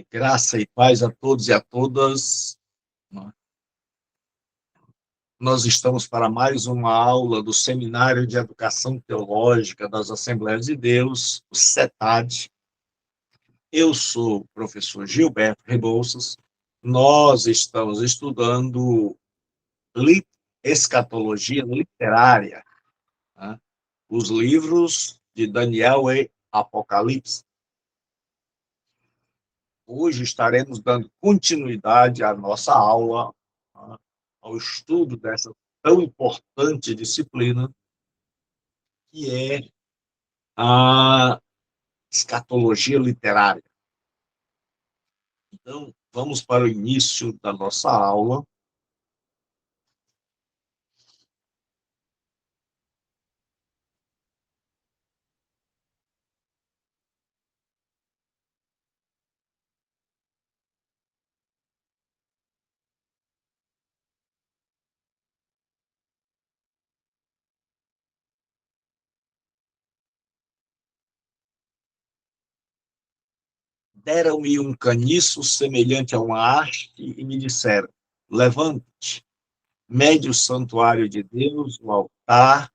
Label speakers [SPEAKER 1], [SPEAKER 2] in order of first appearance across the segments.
[SPEAKER 1] Graça e paz a todos e a todas. Nós estamos para mais uma aula do Seminário de Educação Teológica das Assembleias de Deus, o CETAD. Eu sou o professor Gilberto Rebouças. Nós estamos estudando escatologia literária, né? Os livros de Daniel e Apocalipse. Hoje estaremos dando continuidade à nossa aula, ao estudo dessa tão importante disciplina, que é a escatologia literária. Então, vamos para o início da nossa aula. Deram-me um caniço semelhante a uma haste e me disseram: levante, mede o santuário de Deus, o altar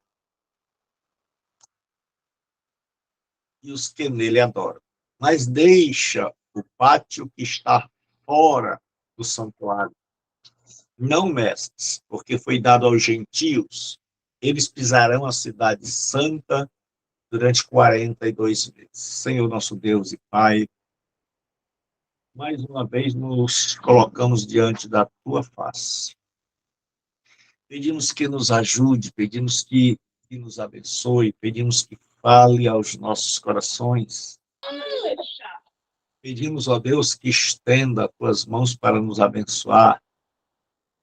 [SPEAKER 1] e os que nele adoram. Mas deixa o pátio que está fora do santuário. Não meças, porque foi dado aos gentios. Eles pisarão a cidade santa durante 42 meses. Senhor nosso Deus e Pai, mais uma vez nos colocamos diante da tua face. Pedimos que nos ajude, pedimos que nos abençoe, pedimos que fale aos nossos corações. Pedimos, ó Deus, que estenda as tuas mãos para nos abençoar.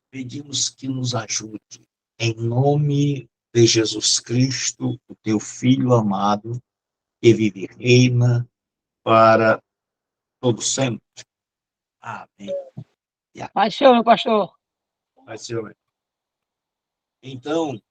[SPEAKER 1] Pedimos que nos ajude. Em nome de Jesus Cristo, o teu Filho amado, que vive e reina para todo sempre. Amém.
[SPEAKER 2] Vai ser, meu pastor.
[SPEAKER 1] Vai ser. Então,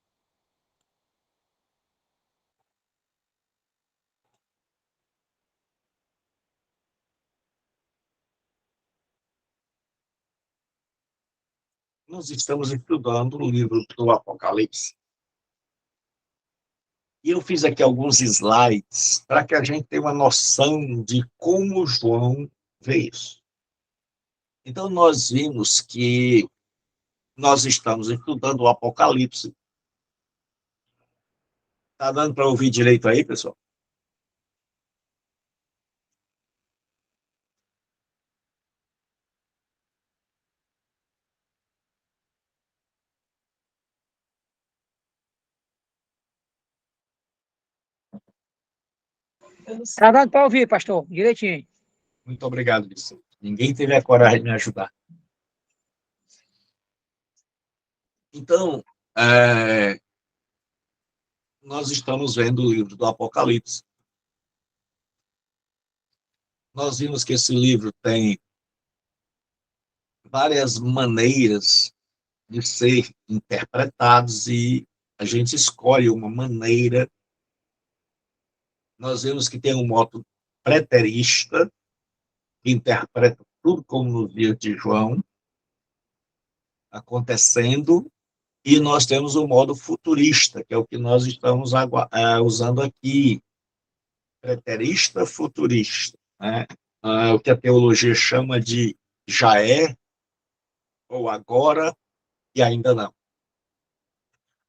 [SPEAKER 1] nós estamos estudando o livro do Apocalipse. E eu fiz aqui alguns slides para que a gente tenha uma noção de como João vê isso. Então, nós vimos que nós estamos estudando o Apocalipse. Está dando para ouvir direito aí, pessoal?
[SPEAKER 2] Tá dando para ouvir, pastor, direitinho.
[SPEAKER 1] Muito obrigado, Vicente. Ninguém teve a coragem de me ajudar. Então, nós estamos vendo o livro do Apocalipse. Nós vimos que esse livro tem várias maneiras de ser interpretados e a gente escolhe uma maneira. Nós vemos que tem um modo preterista, que interpreta tudo como nos dias de João, acontecendo, e nós temos o modo futurista, que é o que nós estamos usando aqui, preterista futurista, né? O que a teologia chama de já é, ou agora, e ainda não.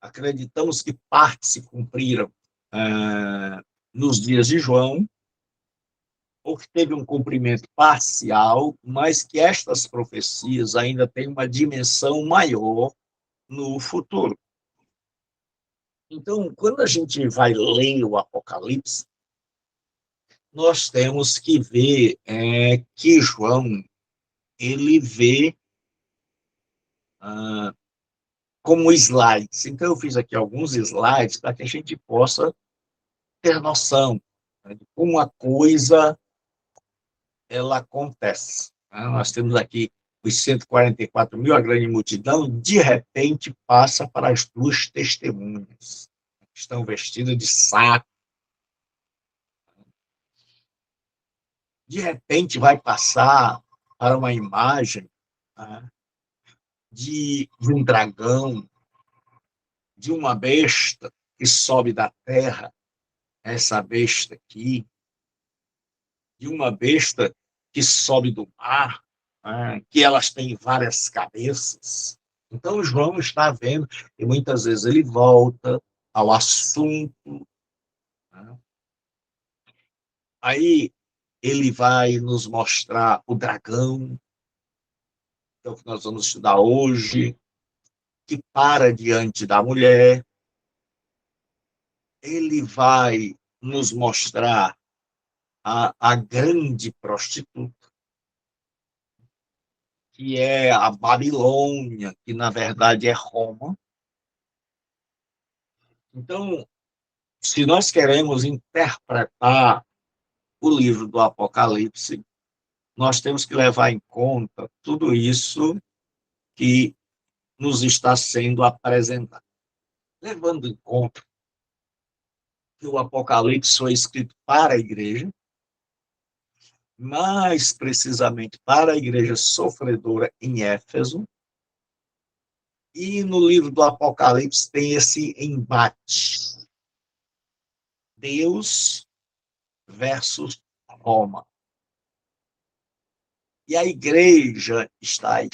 [SPEAKER 1] Acreditamos que partes se cumpriram nos dias de João, ou que teve um cumprimento parcial, mas que estas profecias ainda têm uma dimensão maior no futuro. Então, quando a gente vai ler o Apocalipse, nós temos que ver que João, ele vê como slides. Então, eu fiz aqui alguns slides para que a gente possa ter noção, né, de como a coisa ela acontece. Nós temos aqui os 144 mil, a grande multidão, de repente passa para as duas testemunhas, que estão vestidas de saco. de repente vai passar para uma imagem, né, de um dragão, de uma besta que sobe da terra, essa besta aqui, de uma besta que sobe do mar, né, que elas têm várias cabeças. Então, João está vendo, e muitas vezes ele volta ao assunto, né? Aí ele vai nos mostrar o dragão, que é o que nós vamos estudar hoje, que para diante da mulher. Ele vai nos mostrar a grande prostituta, que é a Babilônia, que na verdade é Roma. Então, se nós queremos interpretar o livro do Apocalipse, nós temos que levar em conta tudo isso que nos está sendo apresentado. Levando em conta que o Apocalipse foi escrito para a igreja, mais precisamente para a igreja sofredora em Éfeso, e no livro do Apocalipse tem esse embate. Deus versus Roma. E a igreja está aí.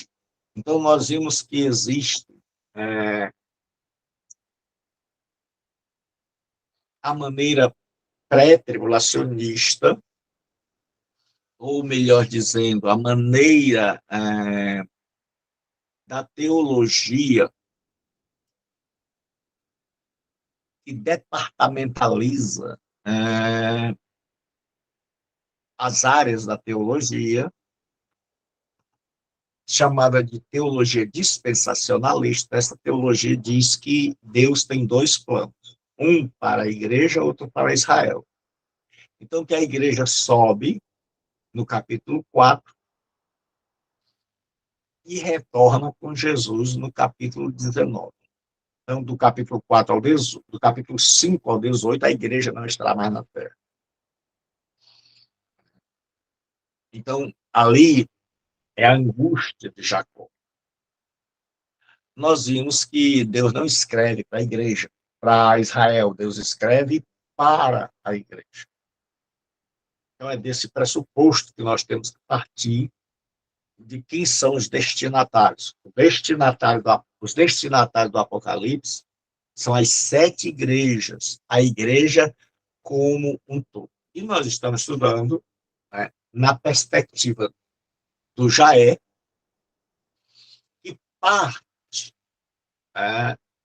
[SPEAKER 1] Então, nós vimos que existe a maneira pré-tribulacionista, ou melhor dizendo, a maneira da teologia que departamentaliza as áreas da teologia, chamada de teologia dispensacionalista. Essa teologia diz que Deus tem dois planos, um para a igreja, outro para Israel. Então, que a igreja sobe no capítulo 4 e retorna com Jesus no capítulo 19. Então, do capítulo 4 ao 18, do capítulo 5 ao 18, a igreja não estará mais na terra. Então, ali é a angústia de Jacó. Nós vimos que Deus não escreve para a igreja, para Israel, Deus escreve para a igreja. Então, é desse pressuposto que nós temos que partir de quem são os destinatários. Os destinatários do Apocalipse são as 7 igrejas, a igreja como um todo. E nós estamos estudando, né, na perspectiva do Jaé, que parte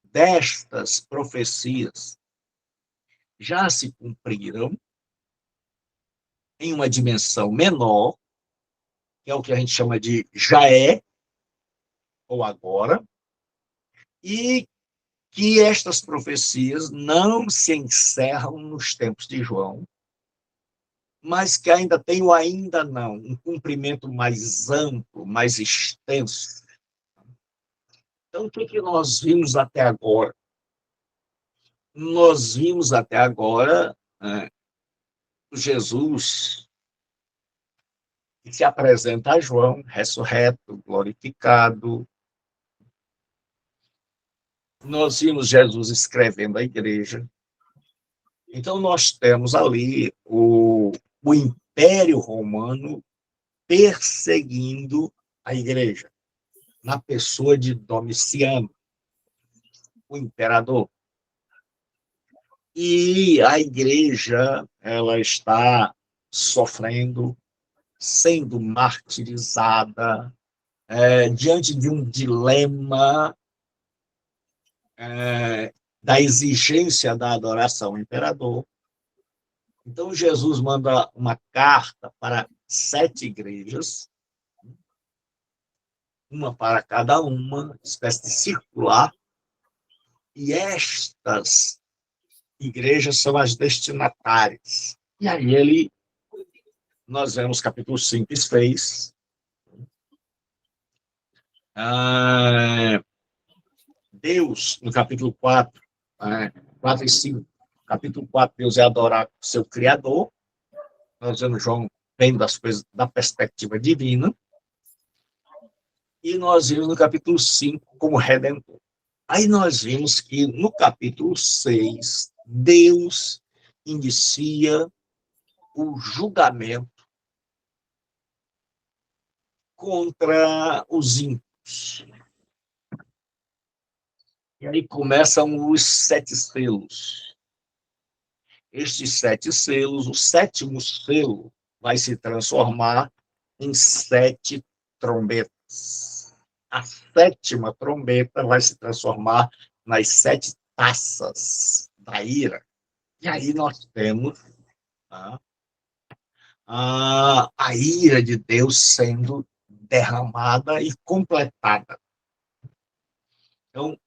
[SPEAKER 1] destas profecias já se cumpriram em uma dimensão menor, que é o que a gente chama de Jaé, ou agora, e que estas profecias não se encerram nos tempos de João, mas que ainda tem o ainda não, um cumprimento mais amplo, mais extenso. Então, o que nós vimos até agora? Nós vimos até agora Jesus que se apresenta a João, ressurreto, glorificado. Nós vimos Jesus escrevendo a igreja. Então, nós temos ali o Império Romano perseguindo a igreja, na pessoa de Domiciano, o imperador. E a igreja, ela está sofrendo, sendo martirizada, diante de um dilema da exigência da adoração ao imperador. Então, Jesus manda uma carta para 7 igrejas, uma para cada uma, espécie de circular, e estas igrejas são as destinatárias. E aí nós vemos capítulo 5 e 6, Deus, no capítulo 4, 4 e 5, capítulo 4, Deus é adorar seu Criador. Nós vemos João vendo as coisas da perspectiva divina, e nós vimos no capítulo 5 como redentor. Aí nós vimos que no capítulo 6, Deus inicia o julgamento contra os ímpios. E aí começam os 7 selos. Estes 7 selos, o 7º selo vai se transformar em 7 trombetas. A 7ª trombeta vai se transformar nas 7 taças da ira. E aí nós temos, tá, a ira de Deus sendo derramada e completada. Então,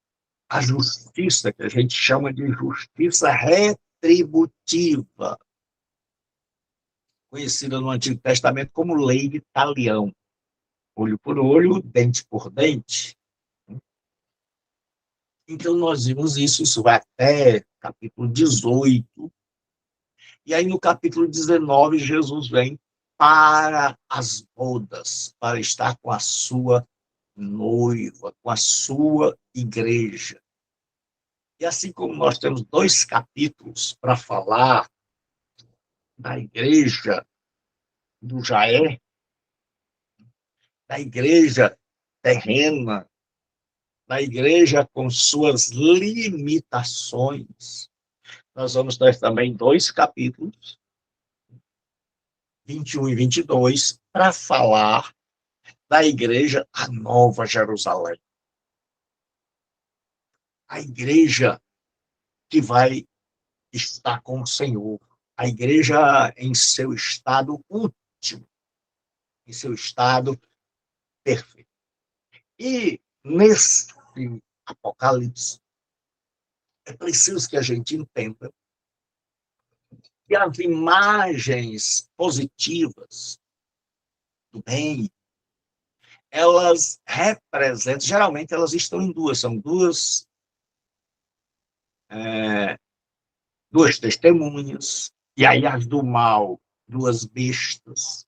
[SPEAKER 1] a justiça, que a gente chama de justiça retributiva, conhecida no Antigo Testamento como lei de talião, olho por olho, dente por dente. Então, nós vimos isso vai até capítulo 18, e aí no capítulo 19, Jesus vem para as bodas, para estar com a sua noiva, com a sua igreja. E assim como nós temos 2 capítulos para falar da igreja do Jair, da igreja terrena, da igreja com suas limitações, nós vamos ter também 2 capítulos, 21 e 22, para falar da igreja, a Nova Jerusalém. A igreja que vai estar com o Senhor. A igreja em seu estado último, em seu estado perfeito. E nesse Apocalipse, é preciso que a gente entenda que as imagens positivas do bem, elas representam, geralmente elas estão em duas, são duas testemunhas, e aí as do mal, 2 bestas.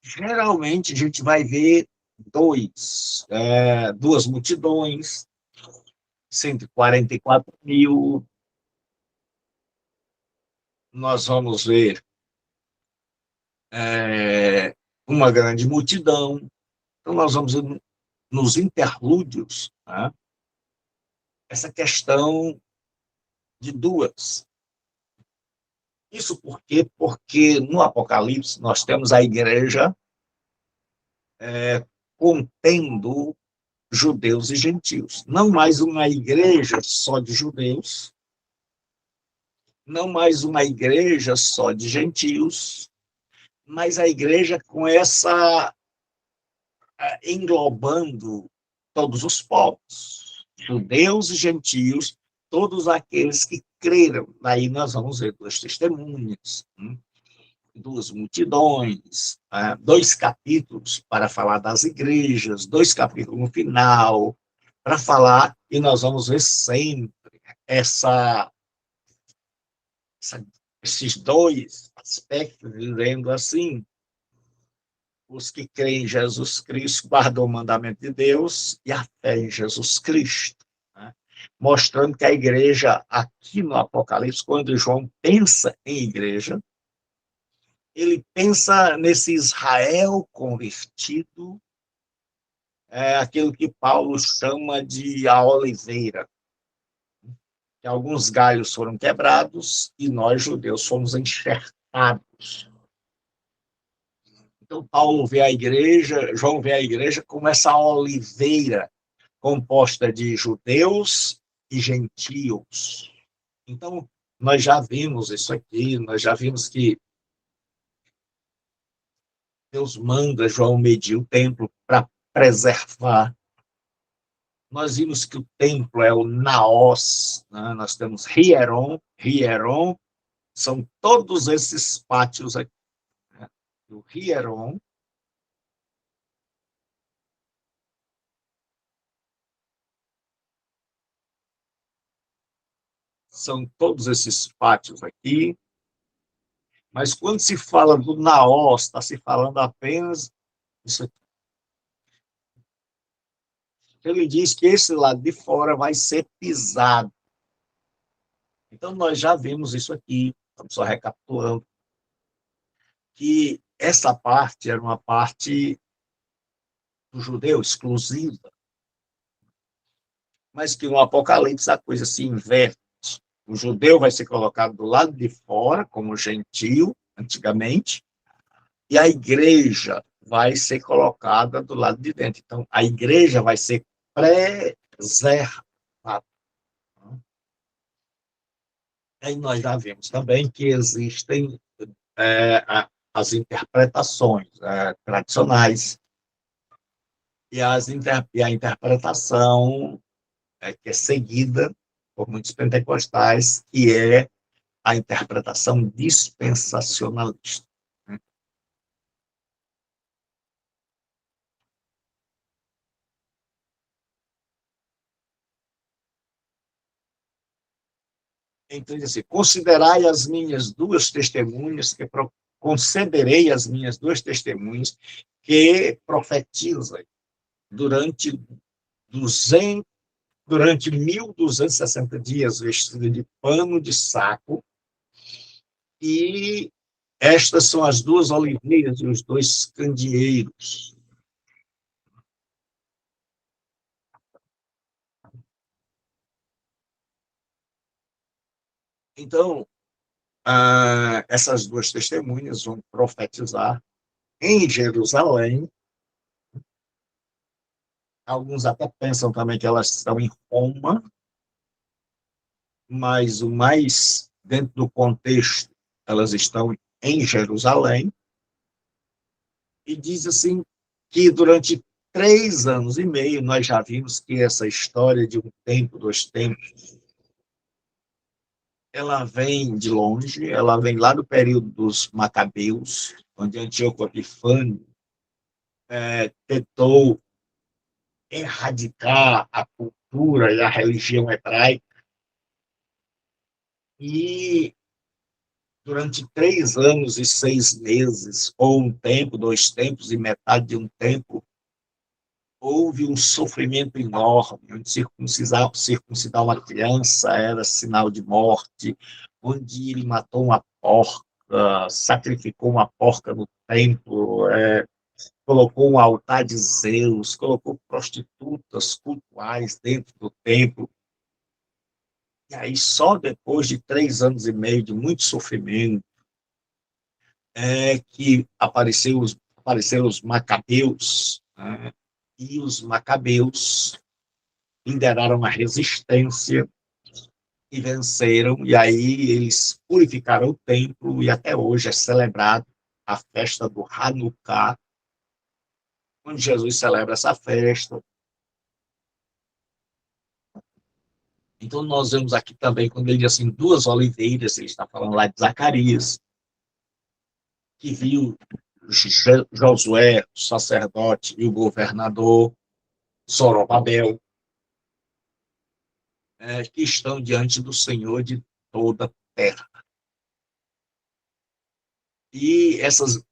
[SPEAKER 1] Geralmente a gente vai ver 2 multidões, 144.000. Nós vamos ver uma grande multidão. Então, nós vamos ver nos interlúdios, né, essa questão de 2. Isso por quê? Porque no Apocalipse nós temos a igreja contendo judeus e gentios. Não mais uma igreja só de judeus, não mais uma igreja só de gentios, mas a igreja com essa englobando todos os povos, judeus e gentios, todos aqueles que creram. Daí nós vamos ver 2 testemunhas, 2 multidões, 2 capítulos para falar das igrejas, 2 capítulos no final, para falar, e nós vamos ver sempre esses 2 aspectos, dizendo assim: os que creem em Jesus Cristo guardam o mandamento de Deus e a fé em Jesus Cristo, né? Mostrando que a igreja, aqui no Apocalipse, quando João pensa em igreja, ele pensa nesse Israel convertido, aquilo que Paulo chama de a oliveira, que alguns galhos foram quebrados e nós, judeus, fomos enxertados. Então, Paulo vê a igreja, João vê a igreja como essa oliveira composta de judeus e gentios. Então, nós já vimos isso aqui, nós já vimos que Deus manda João medir o templo para preservar. Nós vimos que o templo é o naos, né? Nós temos Hieron, são todos esses pátios aqui, né? O Hieron são todos esses pátios aqui, Mas quando se fala do Naós, está se falando apenas isso aqui. Ele diz que esse lado de fora vai ser pisado. Então, nós já vimos isso aqui, estamos só recapitulando, que essa parte era uma parte do judeu exclusiva, mas que no Apocalipse a coisa se inverte. O judeu vai ser colocado do lado de fora, como gentio, antigamente, e a igreja vai ser colocada do lado de dentro. Então, a igreja vai ser preservada. Aí nós já vimos também que existem as interpretações tradicionais e a interpretação que é seguida por muitos pentecostais, que é a interpretação dispensacionalista. Então, assim, considerai as minhas duas testemunhas, concederei as minhas duas testemunhas que profetizam durante 200, durante 1.260 dias, vestido de pano de saco, e estas são as duas oliveiras e os dois candeeiros. Então, essas duas testemunhas vão profetizar em Jerusalém. Alguns até pensam também que elas estão em Roma, mas o mais dentro do contexto, elas estão em Jerusalém. E diz assim que durante 3 anos e meio nós já vimos que essa história de um tempo, dois tempos, ela vem de longe, ela vem lá do período dos Macabeus, onde Antíoco Epifânio tentou erradicar a cultura e a religião hebraica, e durante 3 anos e 6 meses, ou um tempo, 2 tempos e metade de um tempo, houve um sofrimento enorme, onde circuncidar uma criança era sinal de morte, onde ele matou uma porca, sacrificou uma porca no templo, colocou um altar de Zeus, colocou prostitutas cultuais dentro do templo. E aí, só depois de 3 anos e meio de muito sofrimento, que apareceram os macabeus, né? E os macabeus lideraram a resistência e venceram, e aí eles purificaram o templo, e até hoje é celebrado a festa do Hanukkah, onde Jesus celebra essa festa. Então, nós vemos aqui também, quando ele diz assim, duas oliveiras, ele está falando lá de Zacarias, que viu Josué, o sacerdote, e o governador Zorobabel, que estão diante do Senhor de toda a terra. E essas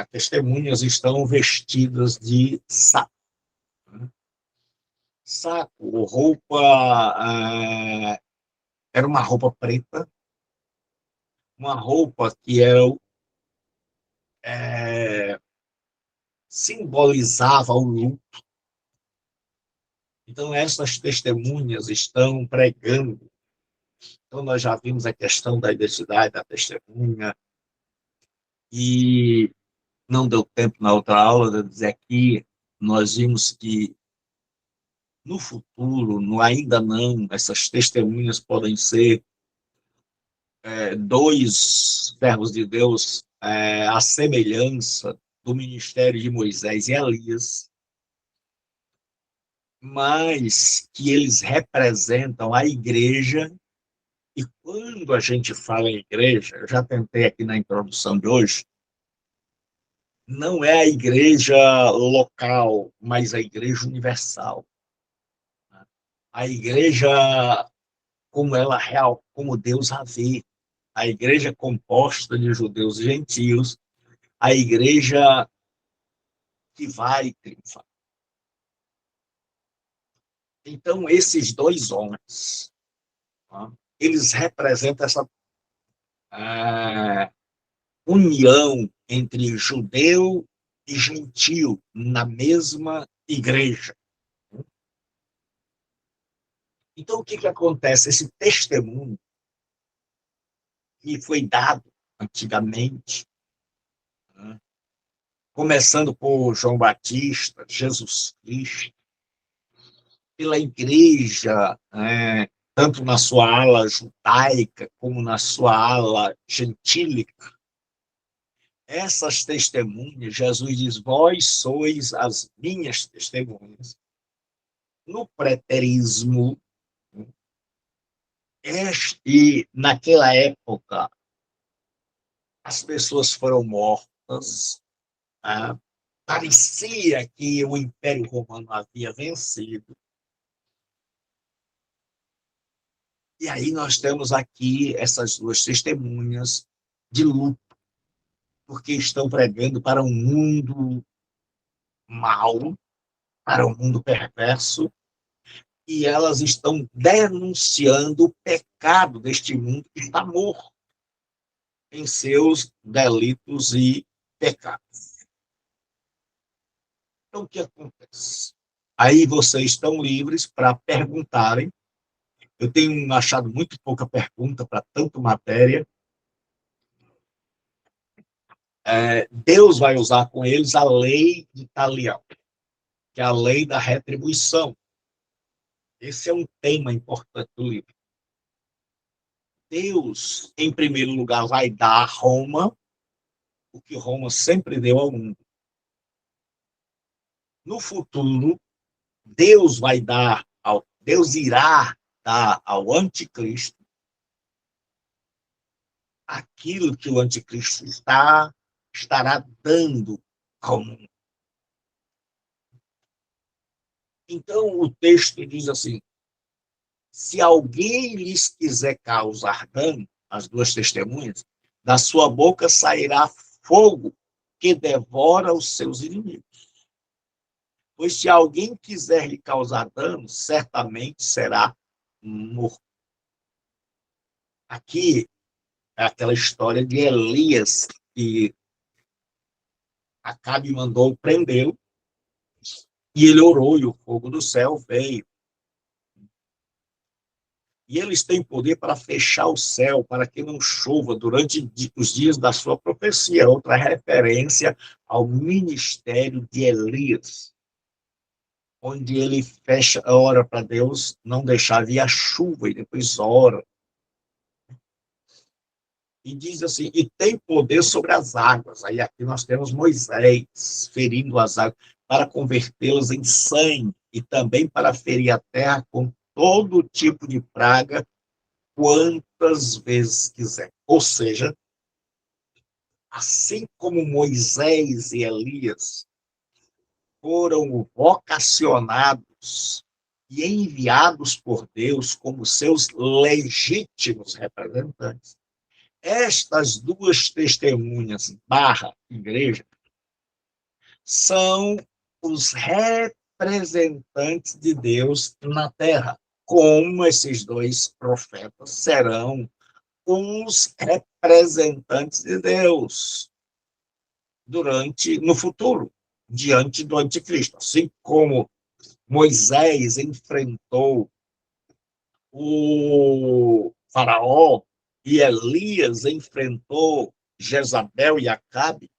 [SPEAKER 1] testemunhas estão vestidas de saco. Né? Saco, roupa, era uma roupa preta, uma roupa que simbolizava o luto. Então, essas testemunhas estão pregando. Então, nós já vimos a questão da identidade da testemunha, e não deu tempo na outra aula de dizer aqui, nós vimos que no futuro, ainda não, essas testemunhas podem ser dois servos de Deus, à semelhança do ministério de Moisés e Elias, mas que eles representam a igreja. E quando a gente fala em igreja, eu já tentei aqui na introdução de hoje, não é a igreja local, mas a igreja universal. A igreja como ela real, como Deus a vê, a igreja composta de judeus e gentios, a igreja que vai triunfar. Então, esses dois homens, tá? Eles representam essa união entre judeu e gentio na mesma igreja. Então, o que acontece? Esse testemunho que foi dado antigamente, né? Começando por João Batista, Jesus Cristo, pela igreja, tanto na sua ala judaica como na sua ala gentílica. Essas testemunhas, Jesus diz, vós sois as minhas testemunhas. No preterismo, e naquela época, as pessoas foram mortas, parecia que o Império Romano havia vencido. E aí nós temos aqui essas duas testemunhas de luto, porque estão pregando para um mundo mau, para um mundo perverso, e elas estão denunciando o pecado deste mundo que está morto em seus delitos e pecados. Então, o que acontece? Aí vocês estão livres para perguntarem. Eu tenho achado muito pouca pergunta para tanto matéria. Deus vai usar com eles a lei de Talião, que é a lei da retribuição. Esse é um tema importante do livro. Deus, em primeiro lugar, vai dar a Roma o que Roma sempre deu ao mundo. No futuro, Deus irá dar ao anticristo aquilo que o anticristo estará dando ao mundo. Então, o texto diz assim, se alguém lhes quiser causar dano, as duas testemunhas, da sua boca sairá fogo que devora os seus inimigos. Pois se alguém quiser lhe causar dano, certamente será morto. Aqui é aquela história de Elias, que Acabe mandou prendê-lo, e ele orou, e o fogo do céu veio. E eles têm poder para fechar o céu, para que não chova durante os dias da sua profecia. Outra referência ao ministério de Elias, onde ele ora para Deus não deixar vir a chuva, e depois ora. E diz assim, e tem poder sobre as águas. Aí aqui nós temos Moisés ferindo as águas para convertê-las em sangue, e também para ferir a terra com todo tipo de praga, quantas vezes quiser. Ou seja, assim como Moisés e Elias foram vocacionados e enviados por Deus como seus legítimos representantes, estas duas testemunhas /igreja são os representantes de Deus na terra, como esses dois profetas serão os representantes de Deus no futuro, diante do anticristo. Assim como Moisés enfrentou o faraó e Elias enfrentou Jezabel e Acabe,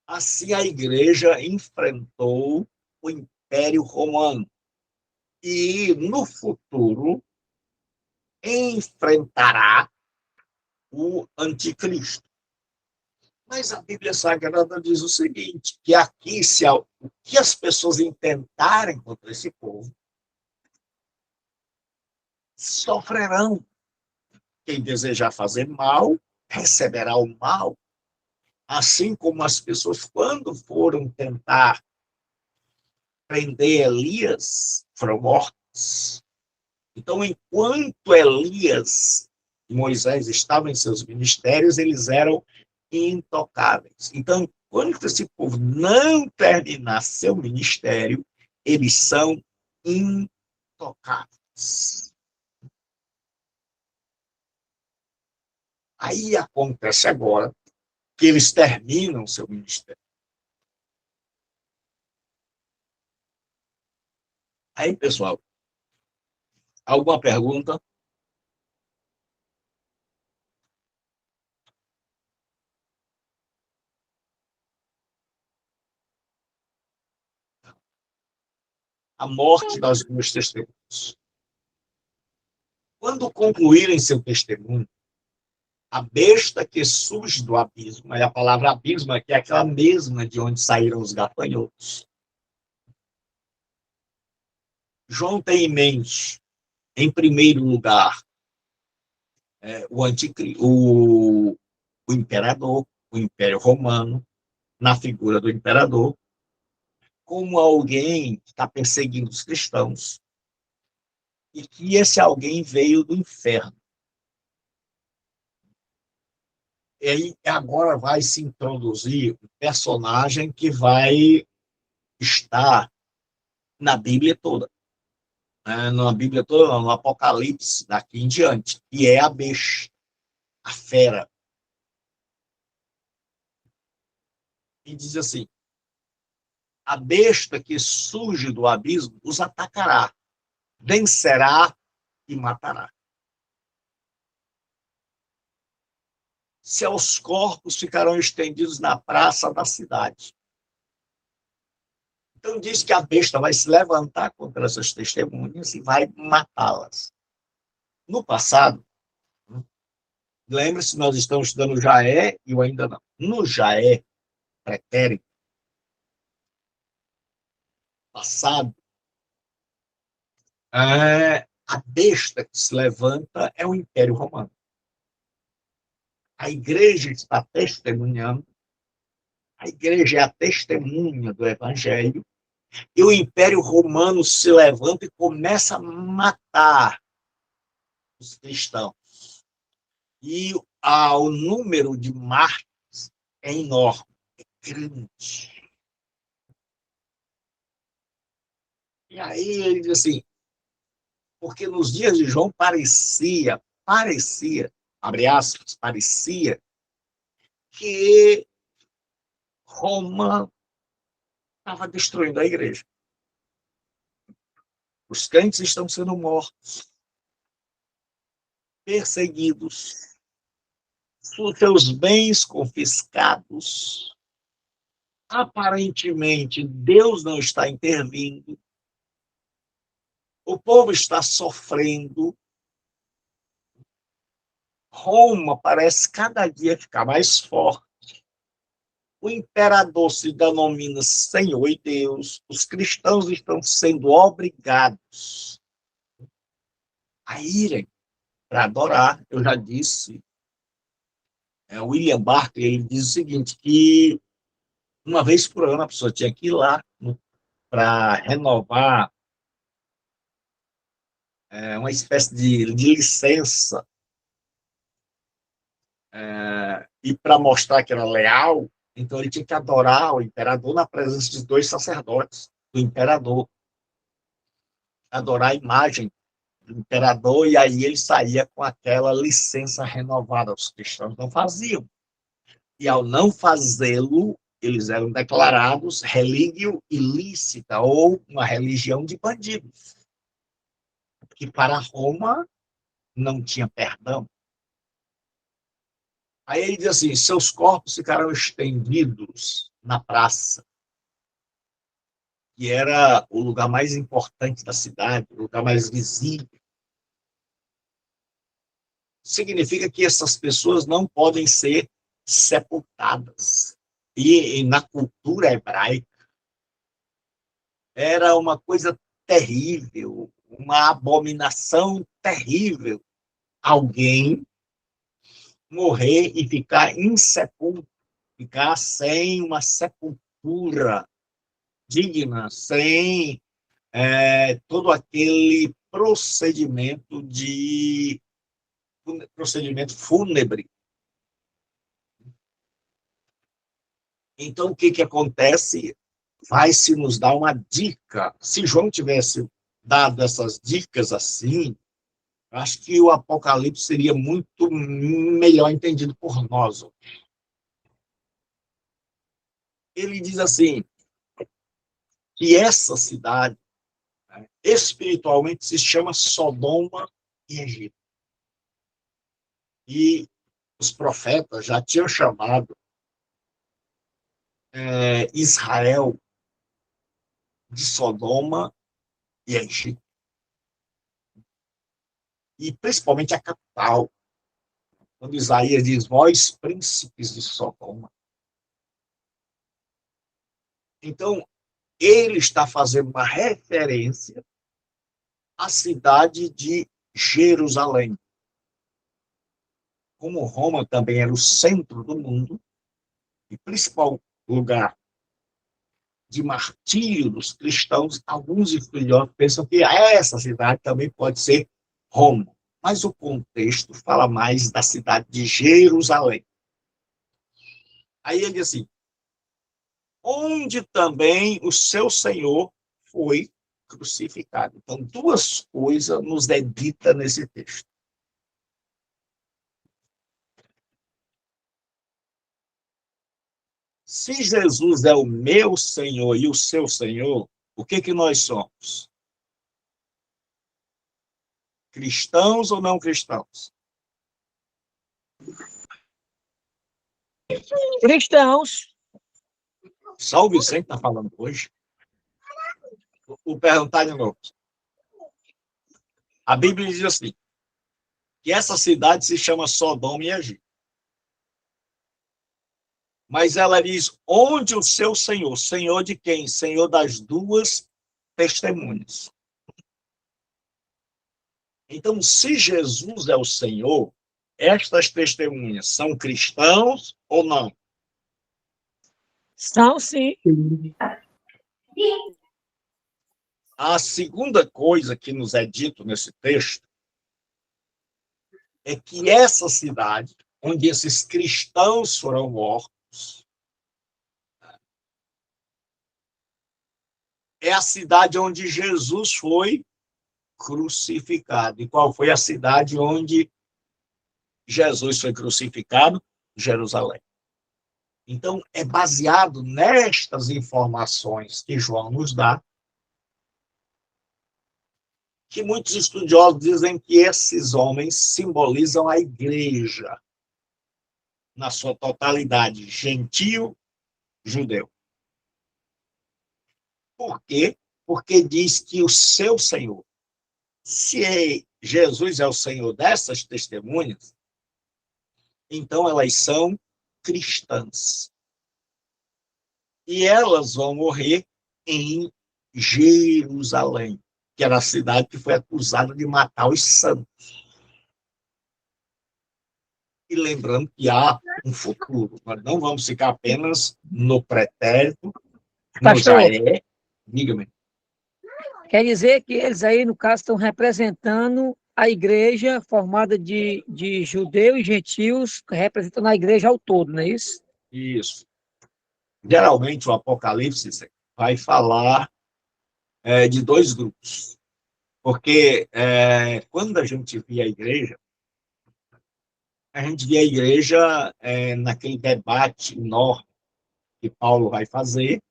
[SPEAKER 1] assim a igreja enfrentou o Império Romano. E, no futuro, enfrentará o anticristo. Mas a Bíblia Sagrada diz o seguinte, que aqui, o que as pessoas intentarem contra esse povo, sofrerão. Quem desejar fazer mal, receberá o mal. Assim como as pessoas, quando foram tentar prender Elias, foram mortos. Então, enquanto Elias e Moisés estava em seus ministérios, eles eram intocáveis. Então, quando esse povo não terminar seu ministério, eles são intocáveis. Aí acontece agora que eles terminam seu ministério. Aí, pessoal, alguma pergunta? A morte das duas testemunhas. Quando concluírem seu testemunho, a besta que surge do abismo, é a palavra abismo, que é aquela mesma de onde saíram os gafanhotos. João tem em mente, em primeiro lugar, o imperador, o Império Romano, na figura do imperador, como alguém que está perseguindo os cristãos, e que esse alguém veio do inferno. E aí agora vai se introduzir um personagem que vai estar na Bíblia toda. Na Bíblia toda, no Apocalipse, daqui em diante, que é a besta, a fera. E diz assim: a besta que surge do abismo os atacará, vencerá e matará. Seus corpos ficarão estendidos na praça da cidade. Então diz que a besta vai se levantar contra essas testemunhas e vai matá-las. No passado, lembre-se, nós estamos estudando Jaé e o ainda não. No Jaé pretérito, passado, a besta que se levanta é o Império Romano. A igreja está testemunhando, a igreja é a testemunha do Evangelho, e o Império Romano se levanta e começa a matar os cristãos. E o número de mártires é enorme, é grande. E aí ele diz assim, porque nos dias de João parecia, abre aspas, parecia que Roma estava destruindo a igreja. Os crentes estão sendo mortos, perseguidos, seus bens confiscados. Aparentemente, Deus não está intervindo. O povo está sofrendo. Roma parece cada dia ficar mais forte. O imperador se denomina Senhor e Deus. Os cristãos estão sendo obrigados a irem para adorar. Eu já disse, William Barclay, ele diz o seguinte, que uma vez por ano a pessoa tinha que ir lá para renovar uma espécie de licença e para mostrar que era leal, então ele tinha que adorar o imperador na presença dos dois sacerdotes do imperador, adorar a imagem do imperador, e aí ele saía com aquela licença renovada. Os cristãos não faziam. E ao não fazê-lo, eles eram declarados relígio ilícita, ou uma religião de bandidos. Que para Roma não tinha perdão. Aí ele diz assim, seus corpos ficaram estendidos na praça, que era o lugar mais importante da cidade, o lugar mais visível. Significa que essas pessoas não podem ser sepultadas. E na cultura hebraica, era uma coisa terrível, uma abominação terrível. Alguém morrer e ficar insepulto, ficar sem uma sepultura digna, sem todo aquele procedimento de procedimento fúnebre. Então, o que acontece? Vai se nos dar uma dica. Se João tivesse dado essas dicas assim, acho que o Apocalipse seria muito melhor entendido por nós. Ele diz assim, que essa cidade, né, espiritualmente se chama Sodoma e Egito. E os profetas já tinham chamado Israel de Sodoma e Egito. E principalmente a capital, quando Isaías diz, vós príncipes de Sodoma. Então, ele está fazendo uma referência à cidade de Jerusalém. Como Roma também era o centro do mundo, e principal lugar de martírio dos cristãos, alguns estudiosos pensam que essa cidade também pode ser Roma. Mas o contexto fala mais da cidade de Jerusalém. Aí ele diz assim, onde também o seu Senhor foi crucificado. Então, duas coisas nos é dita nesse texto. Se Jesus é o meu Senhor e o seu Senhor, o que nós somos? Cristãos ou não cristãos?
[SPEAKER 2] Cristãos.
[SPEAKER 1] Só o Vicente está falando hoje. Vou perguntar de novo. A Bíblia diz assim, que essa cidade se chama Sodoma e Egito. Mas ela diz, onde o seu Senhor? Senhor de quem? Senhor das duas testemunhas. Então, se Jesus é o Senhor, estas testemunhas são cristãos ou não?
[SPEAKER 2] São, sim.
[SPEAKER 1] A segunda coisa que nos é dito nesse texto é que essa cidade, onde esses cristãos foram mortos, é a cidade onde Jesus foi crucificado. E qual foi a cidade onde Jesus foi crucificado? Jerusalém. Então, é baseado nestas informações que João nos dá, que muitos estudiosos dizem que esses homens simbolizam a igreja, na sua totalidade, gentio, judeu. Por quê? Porque diz que o seu Senhor, se Jesus é o Senhor dessas testemunhas, então elas são cristãs. E elas vão morrer em Jerusalém, que era a cidade que foi acusada de matar os santos. E lembrando que há um futuro, nós não vamos ficar apenas no pretérito, no já
[SPEAKER 2] Pastor,
[SPEAKER 1] é. Diga-me.
[SPEAKER 2] quer dizer que eles aí, no caso, estão representando a igreja formada de judeus e gentios, representando a igreja ao todo, não é isso?
[SPEAKER 1] Isso. Geralmente, o Apocalipse vai falar de dois grupos. Porque quando a gente via a gente via a igreja naquele debate enorme que Paulo vai fazer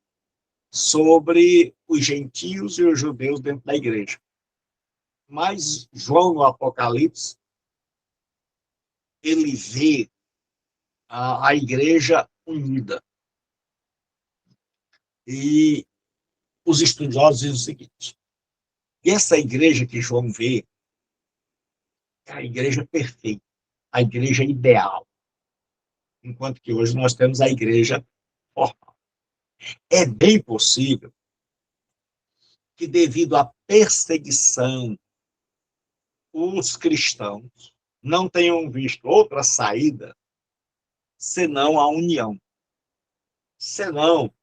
[SPEAKER 1] sobre os gentios e os judeus dentro da igreja. Mas João, no Apocalipse, ele vê a igreja unida. E os estudiosos dizem o seguinte, essa igreja que João vê é a igreja perfeita, a igreja ideal, enquanto que hoje nós temos a igreja formal. É bem possível que, devido à perseguição, os cristãos não tenham visto outra saída senão a união, senão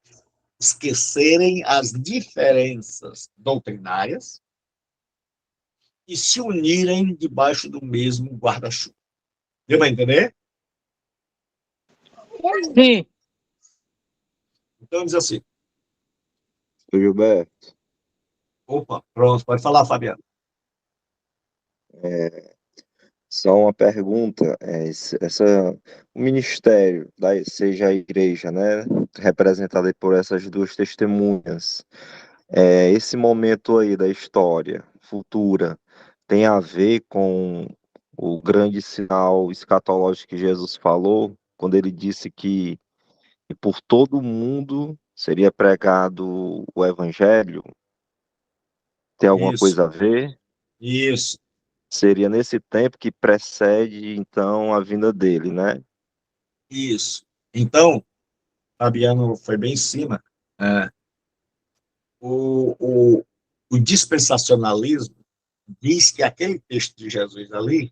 [SPEAKER 1] esquecerem as diferenças doutrinárias e se unirem debaixo do mesmo guarda-chuva. Deu para entender?
[SPEAKER 2] Sim.
[SPEAKER 1] Então, diz assim,
[SPEAKER 3] Ô, Gilberto,
[SPEAKER 1] opa, pronto, pode falar, Fabiano.
[SPEAKER 3] só uma pergunta. O ministério, seja a igreja, né, representada aí por essas duas testemunhas, esse momento aí da história futura tem a ver com o grande sinal escatológico que Jesus falou, quando ele disse que por todo o mundo seria pregado o evangelho? Tem alguma
[SPEAKER 1] Isso,
[SPEAKER 3] coisa a ver?
[SPEAKER 1] isso,
[SPEAKER 3] Seria nesse tempo que precede, então, a vinda dele, né?
[SPEAKER 1] isso. Então, Fabiano foi bem em cima. É, o, o, o dispensacionalismo diz que aquele texto de Jesus ali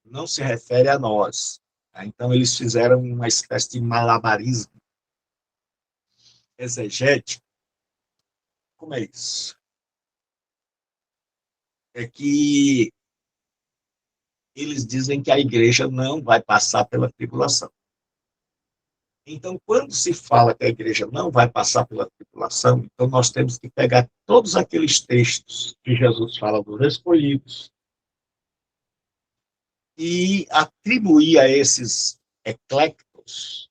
[SPEAKER 1] não se refere a nós. Tá? Então, eles fizeram uma espécie de malabarismo exegético. Como é isso? É que eles dizem que a igreja não vai passar pela tribulação. Então, quando se fala que a igreja não vai passar pela tribulação, então nós temos que pegar todos aqueles textos que Jesus fala dos escolhidos e atribuir a esses eclectos,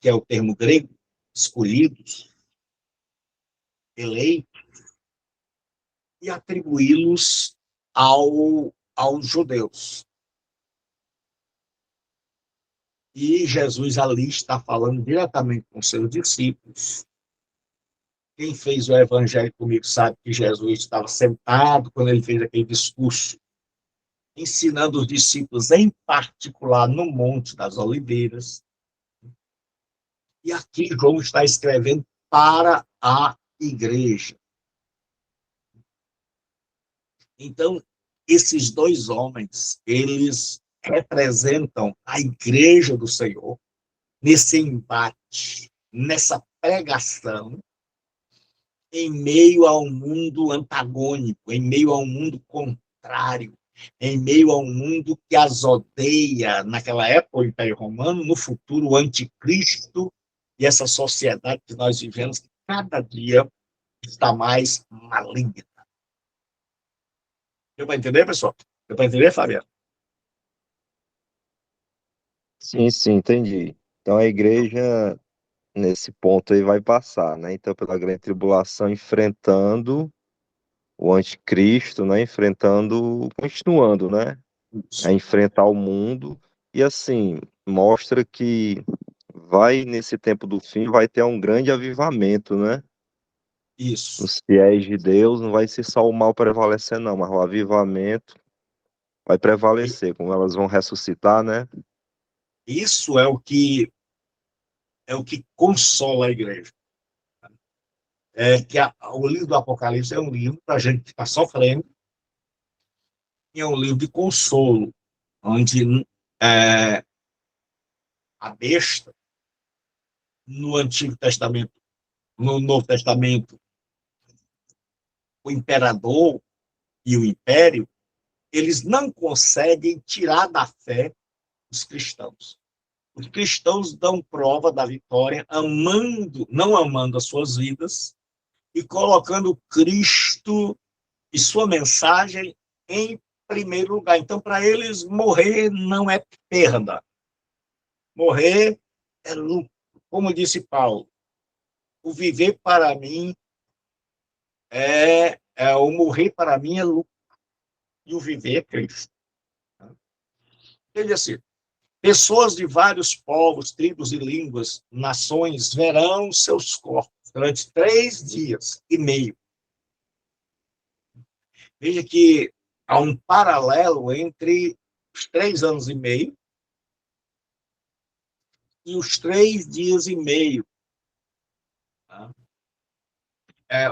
[SPEAKER 1] que é o termo grego, escolhidos, eleitos, e atribuí-los aos judeus. E Jesus ali está falando diretamente com seus discípulos. Quem fez o evangelho comigo sabe que Jesus estava sentado quando ele fez aquele discurso, ensinando os discípulos, em particular, no Monte das Oliveiras. E aqui João está escrevendo para a igreja. Então, esses dois homens, eles representam a igreja do Senhor nesse embate, nessa pregação, em meio a um mundo antagônico, em meio a um mundo contrário, em meio a um mundo que as odeia, naquela época, o Império Romano, no futuro, o anticristo, e essa sociedade que nós vivemos, que cada dia está mais maligna. Deu para entender, pessoal? Deu para entender, Fabiano?
[SPEAKER 3] Sim, sim, entendi. Então a igreja, nesse ponto aí, vai passar, né? Então, pela grande tribulação, enfrentando o anticristo, né? Continuando, né? A
[SPEAKER 1] Isso.
[SPEAKER 3] enfrentar o mundo. E assim, mostra que nesse tempo do fim, vai ter um grande avivamento, né?
[SPEAKER 1] Isso.
[SPEAKER 3] Os fiéis de Deus, não vai ser só o mal prevalecer, não, mas o avivamento vai prevalecer, como elas vão ressuscitar, né?
[SPEAKER 1] Isso é o que consola a igreja. O livro do Apocalipse é um livro para a gente que está sofrendo, e é um livro de consolo, onde é, a besta, no Antigo Testamento, no Novo Testamento, o imperador e o império, eles não conseguem tirar da fé os cristãos. Os cristãos dão prova da vitória, não amando as suas vidas e colocando Cristo e sua mensagem em primeiro lugar. Então, para eles, morrer não é perda. Morrer é lucro. Como disse Paulo, o viver para mim o morrer para mim é lucro e o viver é Cristo. Ele assim, pessoas de vários povos, tribos e línguas, nações, verão seus corpos durante 3 dias e meio. Veja que há um paralelo entre os 3 anos e meio e os 3 dias e meio. Tá?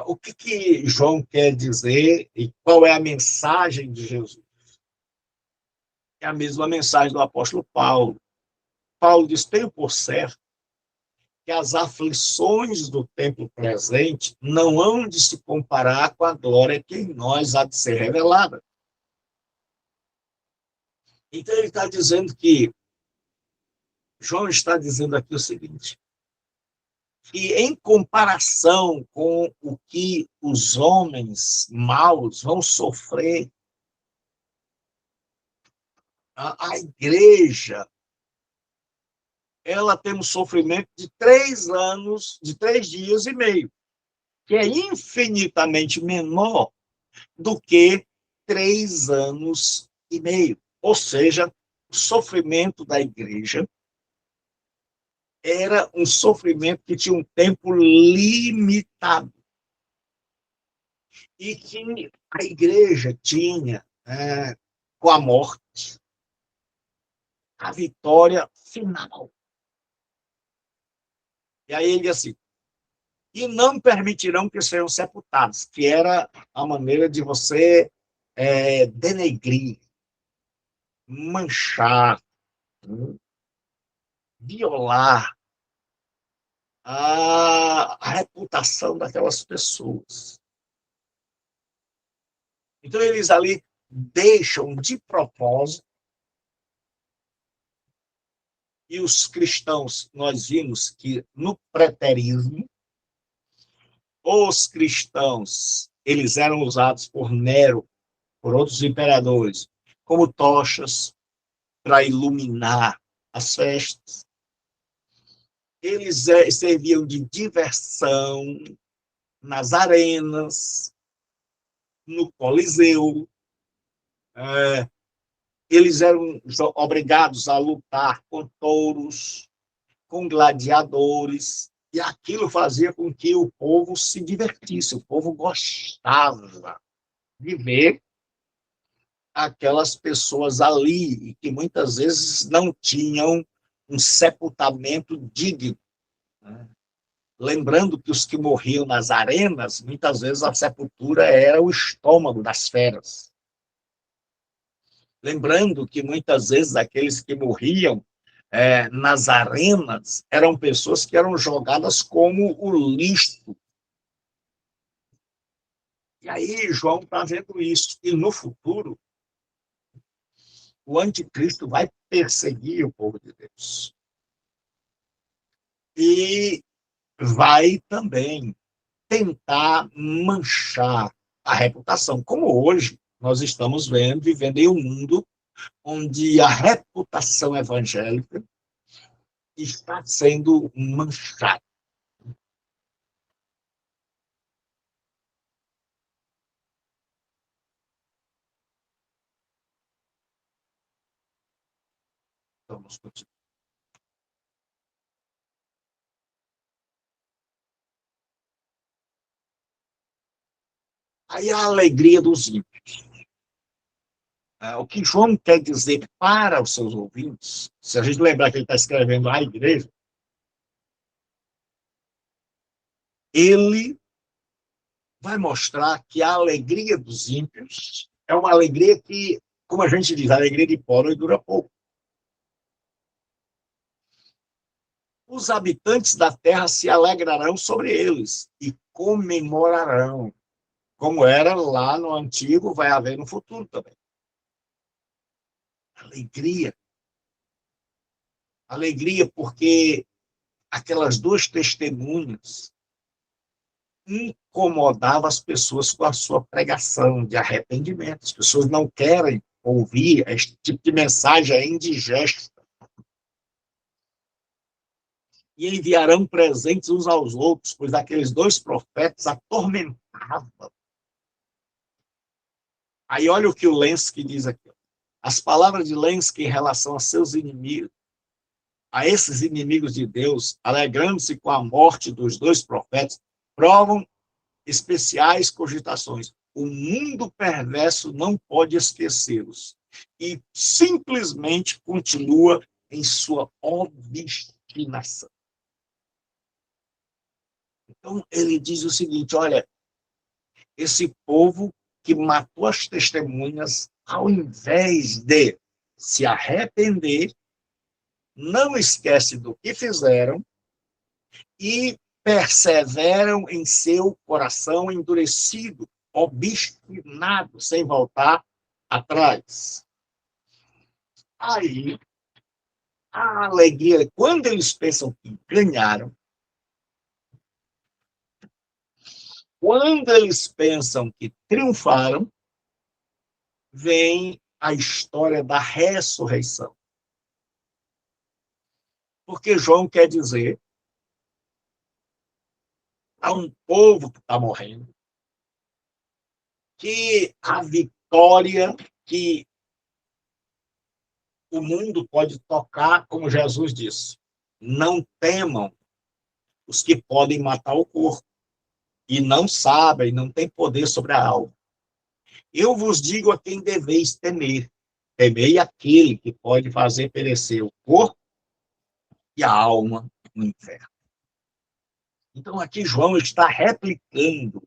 [SPEAKER 1] O que João quer dizer e qual é a mensagem de Jesus? É a mesma mensagem do apóstolo Paulo. Paulo diz: tenho por certo que as aflições do tempo presente não hão de se comparar com a glória que em nós há de ser revelada. Então, ele está dizendo que, João está dizendo aqui o seguinte, que em comparação com o que os homens maus vão sofrer, a igreja, ela tem um sofrimento de 3 anos, de 3 dias e meio, que é infinitamente menor do que 3 anos e meio. Ou seja, o sofrimento da igreja era um sofrimento que tinha um tempo limitado e que a igreja tinha, com a morte, a vitória final. E aí ele diz assim, e não permitirão que sejam sepultados, que era a maneira de você denegrir, manchar, violar a reputação daquelas pessoas. Então, eles ali deixam de propósito, e os cristãos, nós vimos que no preterismo, os cristãos, eles eram usados por Nero, por outros imperadores, como tochas para iluminar as festas. Eles serviam de diversão nas arenas, no Coliseu. Eles eram obrigados a lutar com touros, com gladiadores, e aquilo fazia com que o povo se divertisse, o povo gostava de ver aquelas pessoas ali, e que muitas vezes não tinham um sepultamento digno. Lembrando que os que morriam nas arenas, muitas vezes a sepultura era o estômago das feras. Lembrando que muitas vezes aqueles que morriam nas arenas eram pessoas que eram jogadas como o lixo. E aí João está vendo isso. E no futuro, o anticristo vai perseguir o povo de Deus. E vai também tentar manchar a reputação, como hoje nós estamos vivendo em um mundo onde a reputação evangélica está sendo manchada. Vamos continuar. Aí a alegria dos ímpios. O que João quer dizer para os seus ouvintes, se a gente lembrar que ele está escrevendo à igreja, ele vai mostrar que a alegria dos ímpios é uma alegria que, como a gente diz, a alegria de pobre dura pouco. Os habitantes da terra se alegrarão sobre eles e comemorarão. Como era lá no antigo, vai haver no futuro também. Alegria. Alegria porque aquelas duas testemunhas incomodavam as pessoas com a sua pregação de arrependimento. As pessoas não querem ouvir este tipo de mensagem indigesta. E enviarão presentes uns aos outros, pois aqueles dois profetas atormentavam. Aí olha o que o Lenski diz aqui. As palavras de Lenski em relação a seus inimigos, a esses inimigos de Deus, alegrando-se com a morte dos dois profetas, provam especiais cogitações. O mundo perverso não pode esquecê-los e simplesmente continua em sua obstinação. Então, ele diz o seguinte, olha, esse povo que matou as testemunhas, ao invés de se arrepender, não esquece do que fizeram e perseveram em seu coração endurecido, obstinado, sem voltar atrás. Aí, a alegria, quando eles pensam que ganharam, quando eles pensam que triunfaram, vem a história da ressurreição. Porque João quer dizer a um povo que está morrendo que a vitória que o mundo pode tocar, como Jesus disse, não temam os que podem matar o corpo e não sabem, não têm poder sobre a alma. Eu vos digo a quem deveis temer. Temei aquele que pode fazer perecer o corpo e a alma no inferno. Então, aqui João está replicando,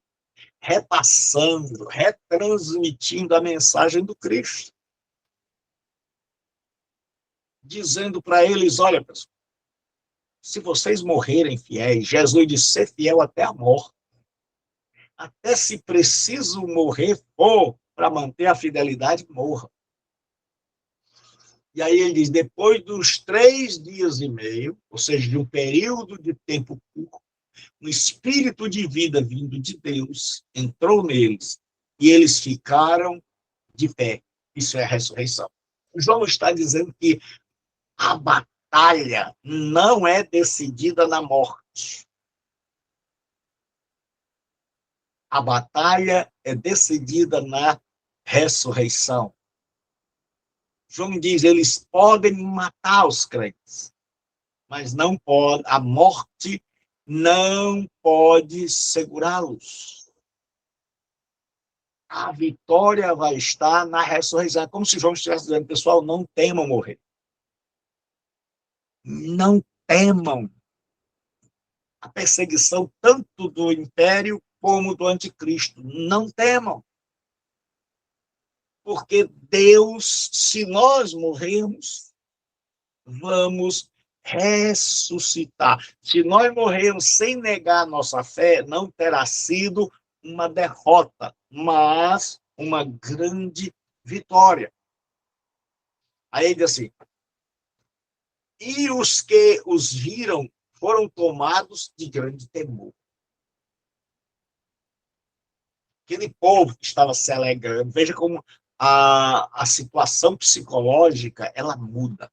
[SPEAKER 1] repassando, retransmitindo a mensagem do Cristo. Dizendo para eles, olha, pessoal, se vocês morrerem fiéis, Jesus disse ser fiel até a morte. Até se preciso morrer for para manter a fidelidade, morra. E aí ele diz, depois dos 3 dias e meio, ou seja, de um período de tempo curto, um espírito de vida vindo de Deus entrou neles e eles ficaram de pé. Isso é a ressurreição. João está dizendo que a batalha não é decidida na morte. A batalha é decidida na ressurreição. João diz, eles podem matar os crentes, mas não pode, a morte não pode segurá-los. A vitória vai estar na ressurreição. É como se João estivesse dizendo, pessoal, não temam morrer. Não temam a perseguição tanto do império como do anticristo. Não temam. Porque Deus, se nós morrermos, vamos ressuscitar. Se nós morrermos sem negar a nossa fé, não terá sido uma derrota, mas uma grande vitória. Aí ele diz assim, e os que os viram foram tomados de grande temor. Aquele povo que estava se alegrando, veja como a situação psicológica, ela muda.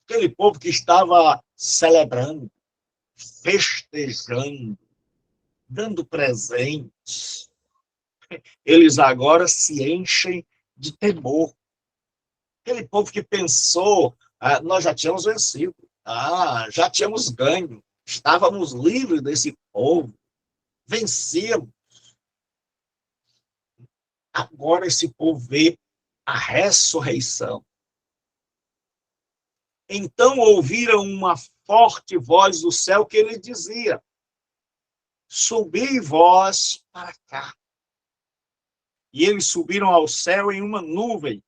[SPEAKER 1] Aquele povo que estava celebrando, festejando, dando presentes, eles agora se enchem de temor. Aquele povo que pensou, nós já tínhamos vencido, já tínhamos ganho, estávamos livres desse povo, vencemos. Agora esse povo vê a ressurreição. Então ouviram uma forte voz do céu que ele dizia, subi vós para cá. E eles subiram ao céu em uma nuvem,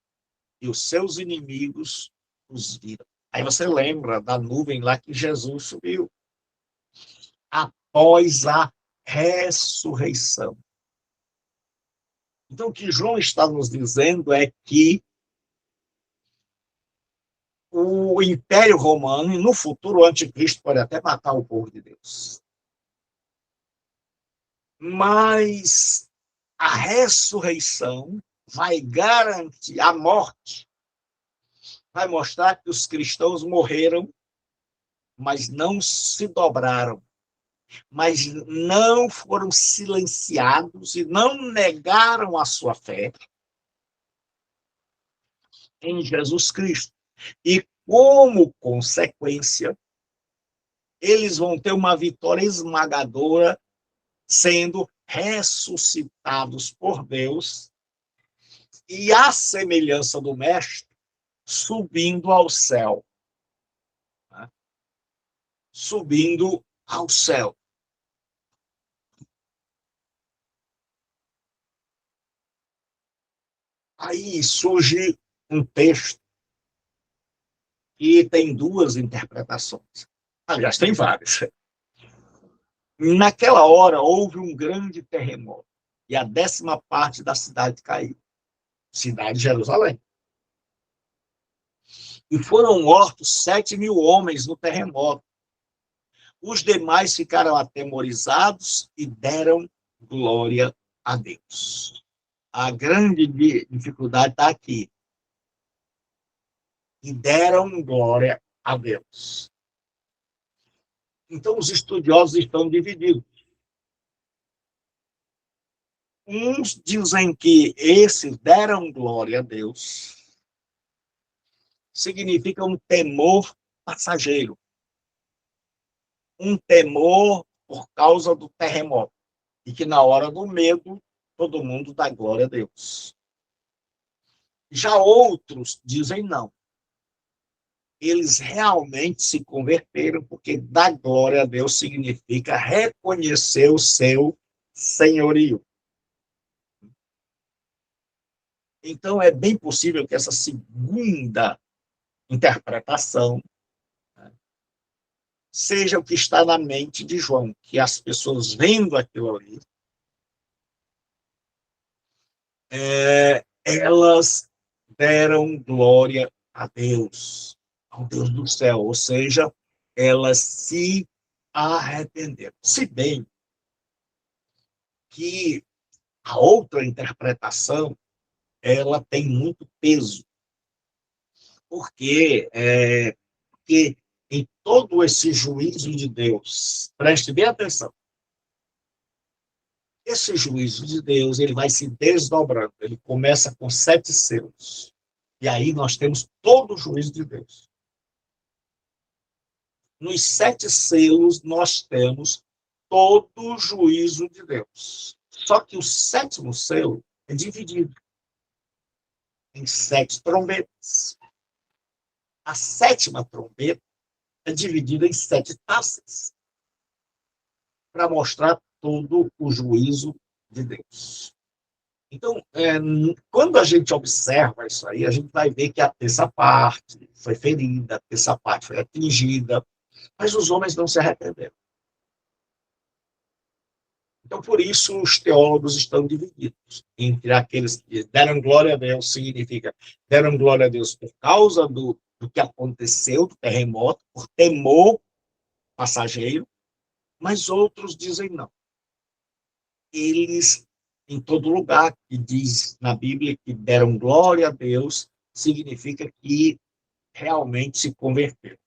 [SPEAKER 1] e os seus inimigos os viram. Aí você lembra da nuvem lá que Jesus subiu. Após a ressurreição. Então, o que João está nos dizendo é que o Império Romano, e no futuro o anticristo pode até matar o povo de Deus. Mas a ressurreição vai garantir a morte, vai mostrar que os cristãos morreram, mas não se dobraram, mas não foram silenciados e não negaram a sua fé em Jesus Cristo. E, como consequência, eles vão ter uma vitória esmagadora, sendo ressuscitados por Deus e, à semelhança do Mestre, subindo ao céu. Né? Subindo ao céu. Aí surge um texto que tem 2 interpretações. Aliás, tem várias. Naquela hora, houve um grande terremoto, e a 10ª parte da cidade caiu. Cidade de Jerusalém. E foram mortos 7.000 homens no terremoto. Os demais ficaram atemorizados e deram glória a Deus. A grande dificuldade está aqui. E deram glória a Deus. Então, os estudiosos estão divididos. Uns dizem que esses deram glória a Deus significa um temor passageiro, um temor por causa do terremoto, e que na hora do medo todo mundo dá glória a Deus. Já outros dizem não. Eles realmente se converteram, porque dar glória a Deus significa reconhecer o seu senhorio. Então, é bem possível que essa segunda interpretação seja o que está na mente de João, que as pessoas vendo aquilo ali, elas deram glória a Deus, ao Deus do céu, ou seja, elas se arrependeram. Se bem que a outra interpretação, ela tem muito peso, porque em todo esse juízo de Deus, preste bem atenção, esse juízo de Deus, ele vai se desdobrando, ele começa com 7 selos, e aí nós temos todo o juízo de Deus. Nos 7 selos, nós temos todo o juízo de Deus. Só que o 7º selo é dividido em 7 trombetas. A 7ª trombeta é dividida em 7 taças, para mostrar todo o juízo de Deus. Então, quando a gente observa isso aí, a gente vai ver que a terça parte foi ferida, a terça parte foi atingida, mas os homens não se arrependeram. Então, por isso, os teólogos estão divididos entre aqueles que deram glória a Deus, significa deram glória a Deus por causa do que aconteceu, do terremoto, por temor passageiro, mas outros dizem não. Eles, em todo lugar que diz na Bíblia que deram glória a Deus, significa que realmente se converteram.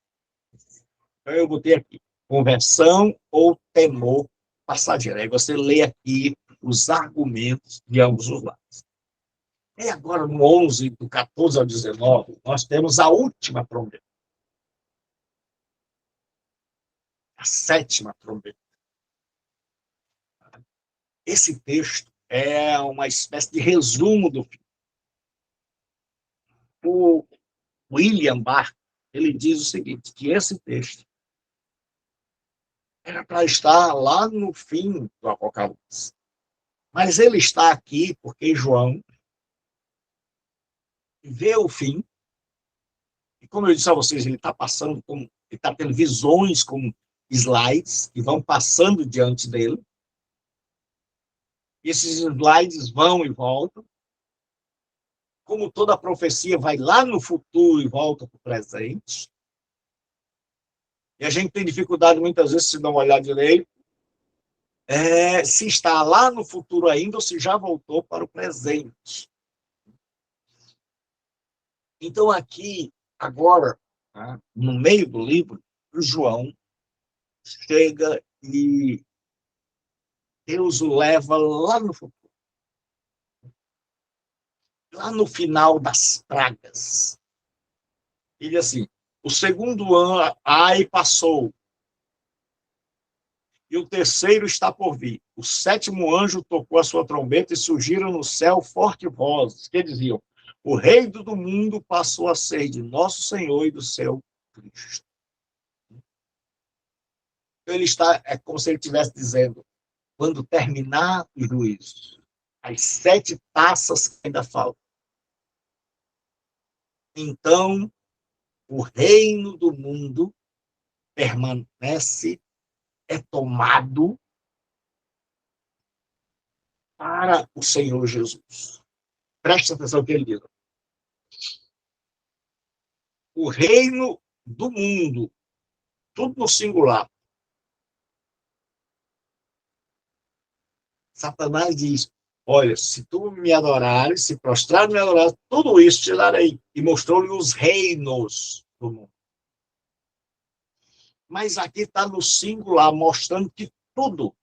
[SPEAKER 1] Então, eu botei aqui, conversão ou temor passageiro. Aí você lê aqui os argumentos de ambos os lados. E agora, no 11, do 14 ao 19, nós temos a última trombeta. A 7ª trombeta. Esse texto é uma espécie de resumo do filme. O William Barclay, ele diz o seguinte, que esse texto era para estar lá no fim do Apocalipse. Mas ele está aqui porque João vê o fim, e como eu disse a vocês, ele está passando, ele está tendo visões como slides, que vão passando diante dele, e esses slides vão e voltam, como toda profecia vai lá no futuro e volta para o presente, e a gente tem dificuldade muitas vezes, se não olhar direito, se está lá no futuro ainda ou se já voltou para o presente. Então, aqui, agora, tá, no meio do livro, o João chega e Deus o leva lá no futuro. Lá no final das pragas. Ele assim, o segundo ano, ai, passou. E o terceiro está por vir. O 7º anjo tocou a sua trombeta e surgiram no céu fortes vozes, que diziam, o rei do mundo passou a ser de nosso Senhor e do seu Cristo. Ele está, é como se ele estivesse dizendo, quando terminar o juízo, as 7 taças que ainda faltam, então o reino do mundo permanece, é tomado para o Senhor Jesus. Preste atenção no que ele diz. o reino do mundo, tudo no singular. Satanás diz, olha, se tu me adorares, se prostrar me adorares, tudo isso te darei. E mostrou-lhe os reinos do mundo. Mas aqui está no singular, mostrando que tudo,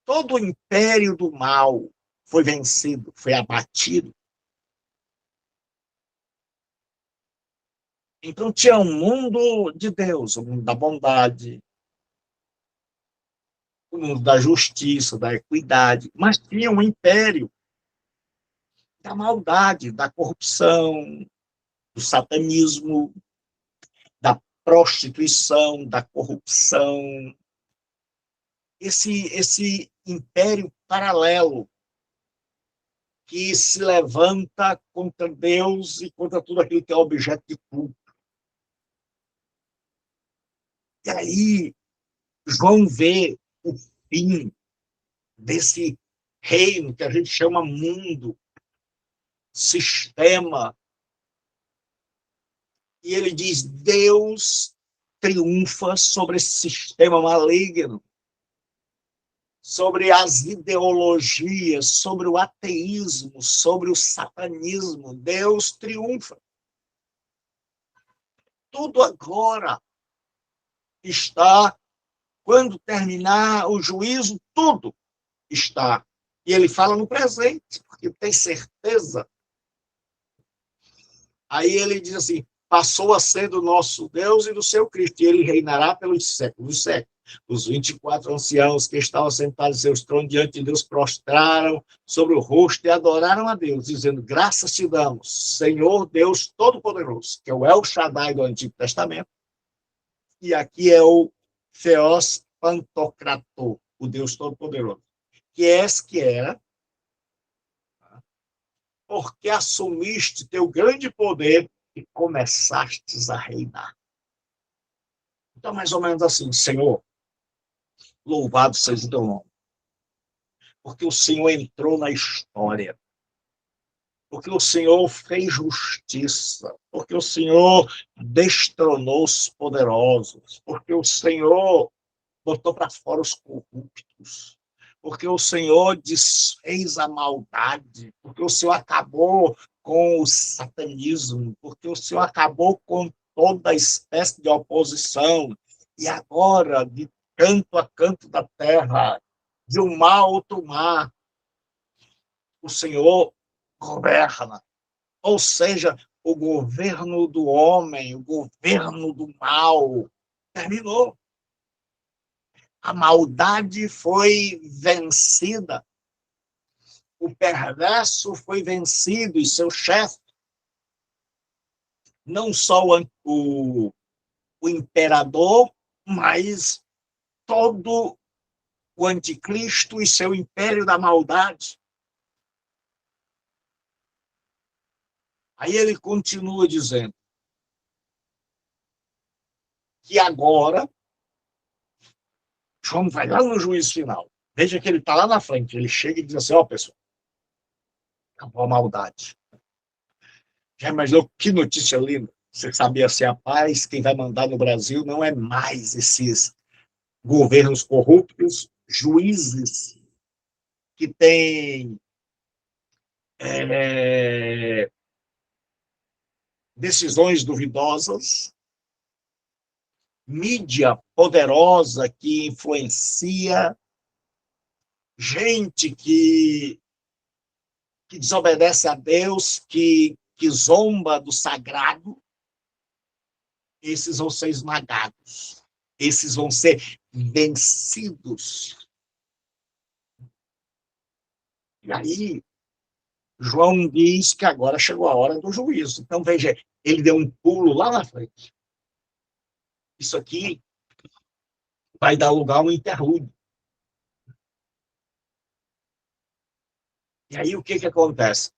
[SPEAKER 1] todo o império do mal foi vencido, foi abatido. Então tinha um mundo de Deus, o mundo da bondade, o mundo da justiça, da equidade, mas tinha um império da maldade, da corrupção, do satanismo, da prostituição, da corrupção. Esse império paralelo que se levanta contra Deus e contra tudo aquilo que é objeto de culto. E aí, João vê o fim desse reino que a gente chama mundo, sistema. E ele diz, Deus triunfa sobre esse sistema maligno, sobre as ideologias, sobre o ateísmo, sobre o satanismo. Deus triunfa. Tudo agora está, quando terminar o juízo, tudo está. E ele fala no presente, porque tem certeza. Aí ele diz assim, passou a ser do nosso Deus e do seu Cristo, e ele reinará pelos séculos dos séculos. Os 24 anciãos que estavam sentados em seus tronos diante de Deus prostraram sobre o rosto e adoraram a Deus, dizendo, graças te damos, Senhor Deus Todo-Poderoso, que é o El Shaddai do Antigo Testamento, e aqui é o Theos Pantocrator, o Deus Todo-Poderoso, que és que era, porque assumiste teu grande poder e começastes a reinar. Então, mais ou menos assim, Senhor, louvado seja o teu nome. Porque o Senhor entrou na história. Porque o Senhor fez justiça. Porque o Senhor destronou os poderosos. Porque o Senhor botou para fora os corruptos. Porque o Senhor desfez a maldade. Porque o Senhor acabou com o satanismo. Porque o Senhor acabou com toda espécie de oposição. E agora, de canto a canto da terra, de um mar a outro mar, o Senhor governa. Ou seja, o governo do homem, o governo do mal, terminou. A maldade foi vencida. O perverso foi vencido e seu chefe, não só o imperador, mas todo o anticristo e seu império da maldade. Aí ele continua dizendo que agora, João vai lá no juízo final. Veja que ele está lá na frente. Ele chega e diz assim, ó, pessoal, acabou a maldade. Já imaginou que notícia linda? Você sabia se a paz, quem vai mandar no Brasil não é mais esses governos corruptos, juízes que têm decisões duvidosas, mídia poderosa que influencia, gente que desobedece a Deus, que zomba do sagrado. Esses vão ser esmagados. Esses vão ser vencidos. E aí, João diz que agora chegou a hora do juízo. Então, veja, ele deu um pulo lá na frente. Isso aqui vai dar lugar a um interlúdio. E aí, o que acontece?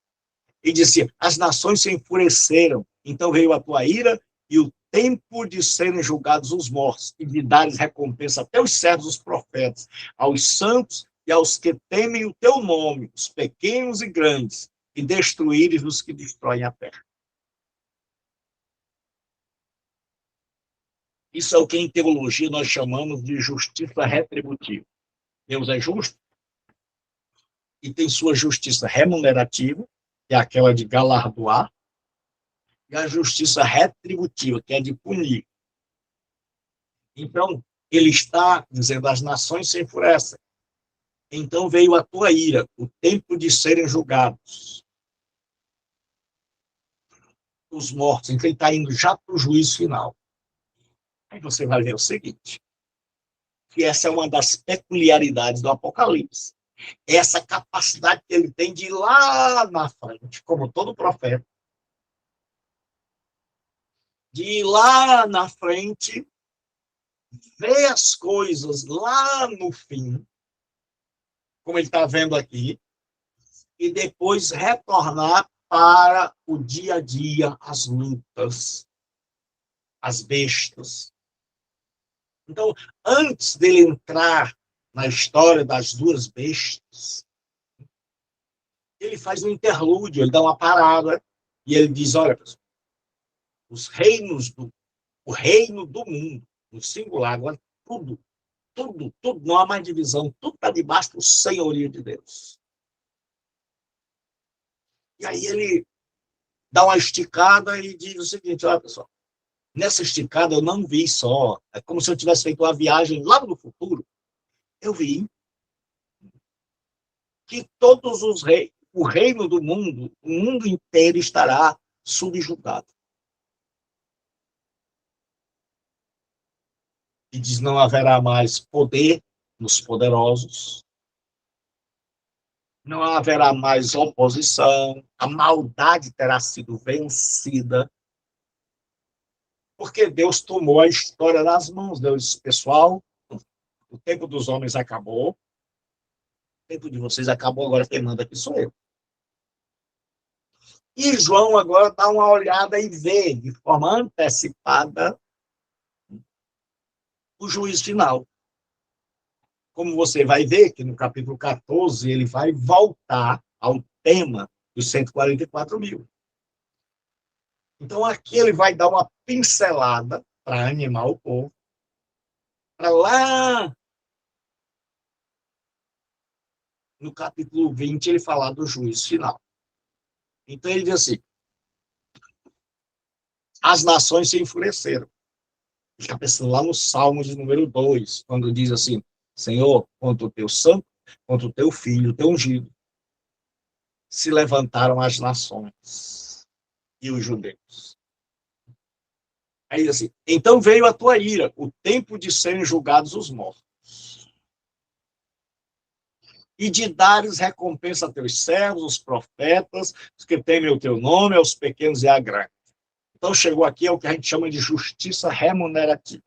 [SPEAKER 1] Ele disse, as nações se enfureceram, então veio a tua ira e o tempo de serem julgados os mortos e de dares recompensa até os servos dos profetas, aos santos e aos que temem o teu nome, os pequenos e grandes, e destruíres os que destroem a terra. Isso é o que em teologia nós chamamos de justiça retributiva. Deus é justo e tem sua justiça remunerativa, que é aquela de galardoar, e a justiça retributiva, que é de punir. Então, ele está dizendo, as nações se enfurecem. Então veio a tua ira, o tempo de serem julgados. Os mortos. Então ele está indo já para o juízo final. Aí você vai ver o seguinte, que essa é uma das peculiaridades do Apocalipse. Essa capacidade que ele tem de ir lá na frente, como todo profeta, de ir lá na frente, ver as coisas lá no fim, como ele está vendo aqui, e depois retornar para o dia a dia, as lutas, as bestas. Então, antes dele entrar na história das duas bestas, ele faz um interlúdio, ele dá uma parada, e ele diz, olha, pessoal, o reino do mundo, no singular, agora tudo, não há mais divisão, tudo está debaixo do senhorio de Deus. E aí ele dá uma esticada e diz o seguinte, olha, pessoal, nessa esticada eu não vi só, é como se eu tivesse feito uma viagem lá no futuro, eu vi que todos os reis, o reino do mundo, o mundo inteiro estará subjugado. E diz, não haverá mais poder nos poderosos, não haverá mais oposição, a maldade terá sido vencida, porque Deus tomou a história nas mãos. Deus disse, pessoal, o tempo dos homens acabou, o tempo de vocês acabou, agora quem manda aqui sou eu. E João agora dá uma olhada e vê, de forma antecipada, o juízo final. Como você vai ver que no capítulo 14 ele vai voltar ao tema dos 144 mil. Então aqui ele vai dar uma pincelada para animar o povo, para lá no capítulo 20 ele falar do juízo final. Então ele diz assim, as nações se enfureceram. Ele está pensando lá no Salmo de número 2, quando diz assim, Senhor, contra o teu santo, contra o teu filho, o teu ungido, se levantaram as nações e os judeus. Aí diz assim, então veio a tua ira, o tempo de serem julgados os mortos, e de dares recompensa a teus servos, os profetas, os que temem o teu nome, aos pequenos e à grande. Então chegou aqui é o que a gente chama de justiça remunerativa.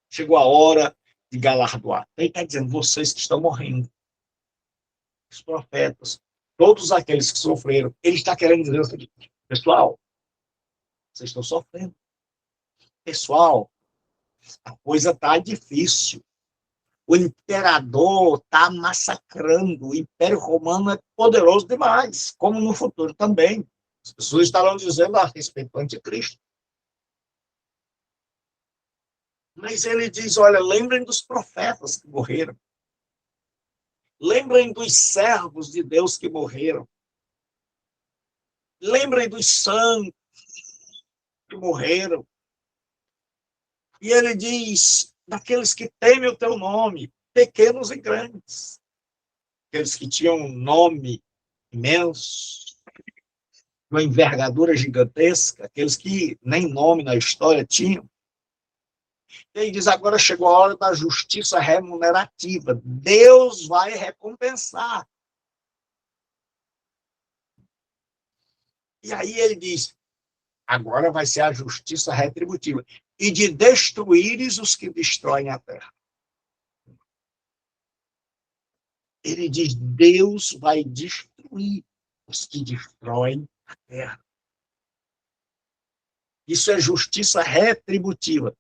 [SPEAKER 1] Chegou a hora de galardoar. Ele está dizendo, vocês que estão morrendo, os profetas, todos aqueles que sofreram, ele está querendo dizer o seguinte, pessoal, vocês estão sofrendo. Pessoal, a coisa está difícil. O imperador está massacrando. O Império Romano é poderoso demais, como no futuro também. As pessoas estarão dizendo a respeito do anticristo. Mas ele diz, olha, lembrem dos profetas que morreram. Lembrem dos servos de Deus que morreram. Lembrem dos santos que morreram. E ele diz, daqueles que temem o teu nome, pequenos e grandes. Aqueles que tinham um nome imenso, uma envergadura gigantesca, aqueles que nem nome na história tinham. Ele diz, agora chegou a hora da justiça remunerativa. Deus vai recompensar. E aí ele diz, agora vai ser a justiça retributiva. E de destruíres os que destroem a terra. Ele diz, Deus vai destruir os que destroem a terra. Isso é justiça retributiva.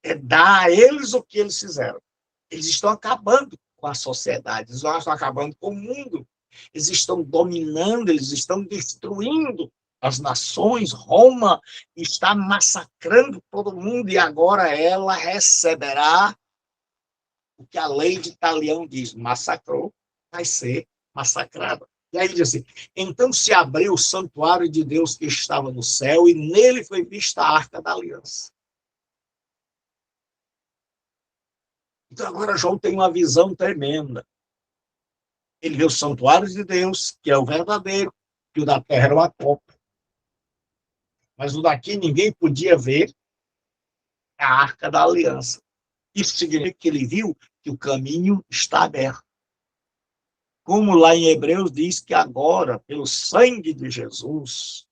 [SPEAKER 1] É dar a eles o que eles fizeram. Eles estão acabando com a sociedade, eles estão acabando com o mundo. eles estão dominando, eles estão destruindo as nações. Roma está massacrando todo mundo, e agora ela receberá o que a lei de Italião diz: massacrou, vai ser massacrada. E aí diz assim: então se abriu o santuário de Deus que estava no céu, e nele foi vista a Arca da Aliança. Então agora João tem uma visão tremenda. Ele vê o santuário de Deus, que é o verdadeiro, que o da terra era uma cópia. Mas o daqui ninguém podia ver a Arca da Aliança. Isso significa que ele viu que o caminho está aberto. Como lá em Hebreus diz que agora, pelo sangue de Jesus,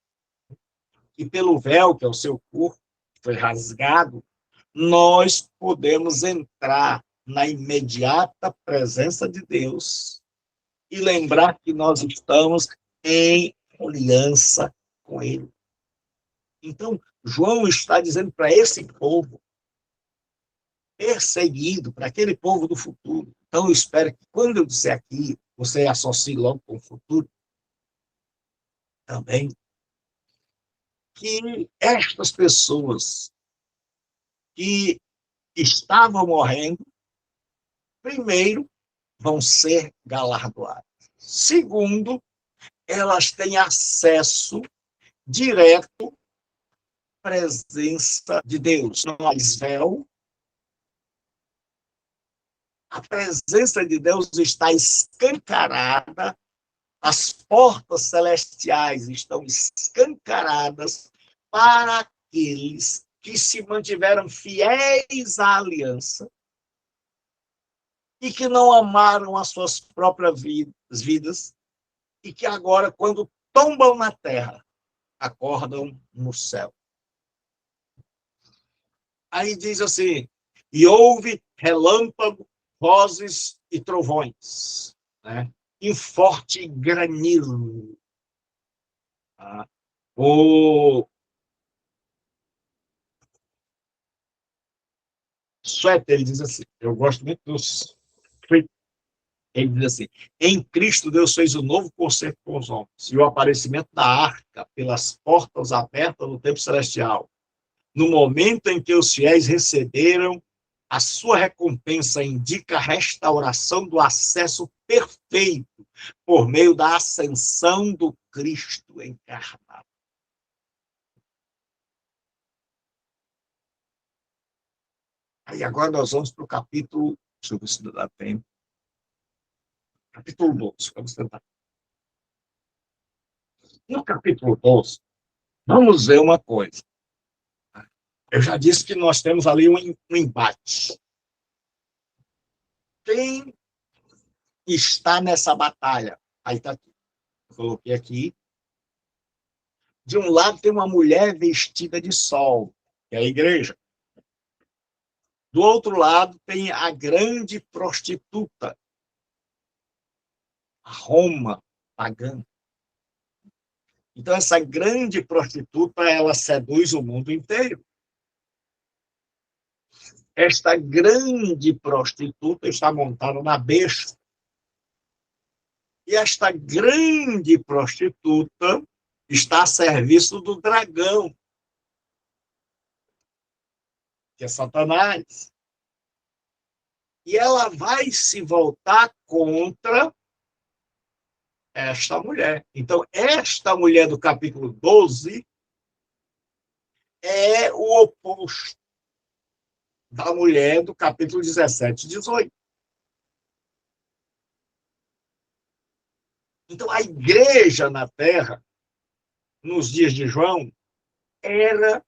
[SPEAKER 1] e pelo véu, que é o seu corpo, que foi rasgado, nós podemos entrar na imediata presença de Deus e lembrar que nós estamos em aliança com Ele. Então, João está dizendo para esse povo perseguido, para aquele povo do futuro. Então, eu espero que quando eu disser aqui, você associe logo com o futuro também, que estas pessoas que estavam morrendo, primeiro, vão ser galardoadas. Segundo, elas têm acesso direto à presença de Deus. Não há véu. A presença de Deus está escancarada, as portas celestiais estão escancaradas para aqueles que se mantiveram fiéis à aliança e que não amaram as suas próprias vidas e que agora, quando tombam na terra, acordam no céu. Aí diz assim: e houve relâmpago, vozes e trovões, né? E forte granizo. O Suéter, ele diz assim, eu gosto muito dos... Ele diz assim: em Cristo Deus fez o novo concerto com os homens, e o aparecimento da arca pelas portas abertas do templo celestial, no momento em que os fiéis receberam a sua recompensa, indica a restauração do acesso perfeito por meio da ascensão do Cristo encarnado. Aí agora nós vamos para o capítulo, deixa eu ver se dá tempo, capítulo 12, vamos tentar. No capítulo 12, vamos ver uma coisa. Eu já disse que nós temos ali um embate. Quem está nessa batalha? Aí está aqui. Eu coloquei aqui. De um lado tem uma mulher vestida de sol, que é a igreja. Do outro lado tem a grande prostituta, a Roma pagã. Então, essa grande prostituta, ela seduz o mundo inteiro. Esta grande prostituta está montada na besta. E esta grande prostituta está a serviço do dragão, que é Satanás. E ela vai se voltar contra esta mulher. Então, esta mulher do capítulo 12 é o oposto da mulher do capítulo 17 e 18. Então, a igreja na terra, nos dias de João, era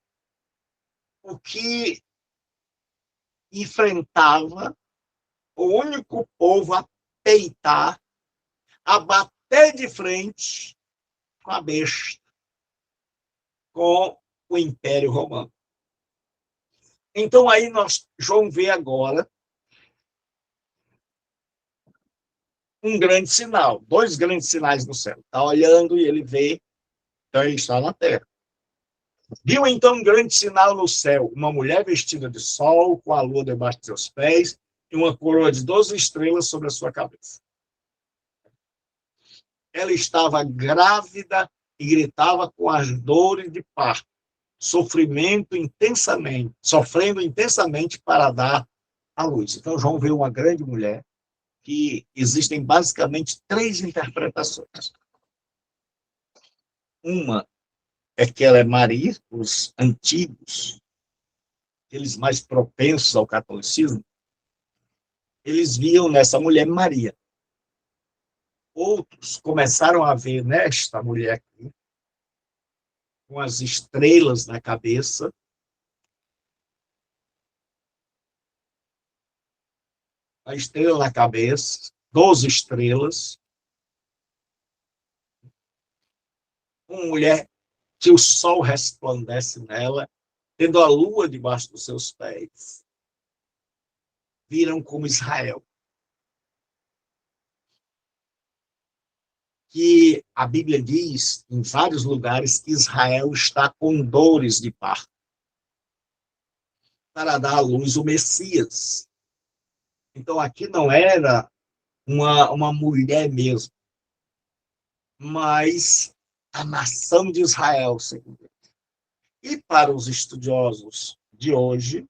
[SPEAKER 1] o que enfrentava o único povo a peitar, a bater de frente com a besta, com o Império Romano. Então, aí João vê agora um grande sinal, dois grandes sinais no céu. Está olhando e ele vê, então ele está na terra. Viu então um grande sinal no céu, uma mulher vestida de sol, com a lua debaixo de seus pés, e uma coroa de 12 estrelas sobre a sua cabeça. ela estava grávida e gritava com as dores de parto, sofrendo intensamente para dar à luz. Então, João vê uma grande mulher, que existem basicamente três interpretações. Uma é que ela é Maria, os antigos, aqueles mais propensos ao catolicismo, eles viam nessa mulher Maria. Outros começaram a ver nesta mulher aqui, com as estrelas na cabeça, a estrela na cabeça, 12 estrelas, uma mulher que o sol resplandece nela, tendo a lua debaixo dos seus pés. Viram como Israel. Que a Bíblia diz, em vários lugares, que Israel está com dores de parto para dar à luz o Messias. Então, aqui não era uma mulher mesmo, mas a nação de Israel, segundo ele. E para os estudiosos de hoje,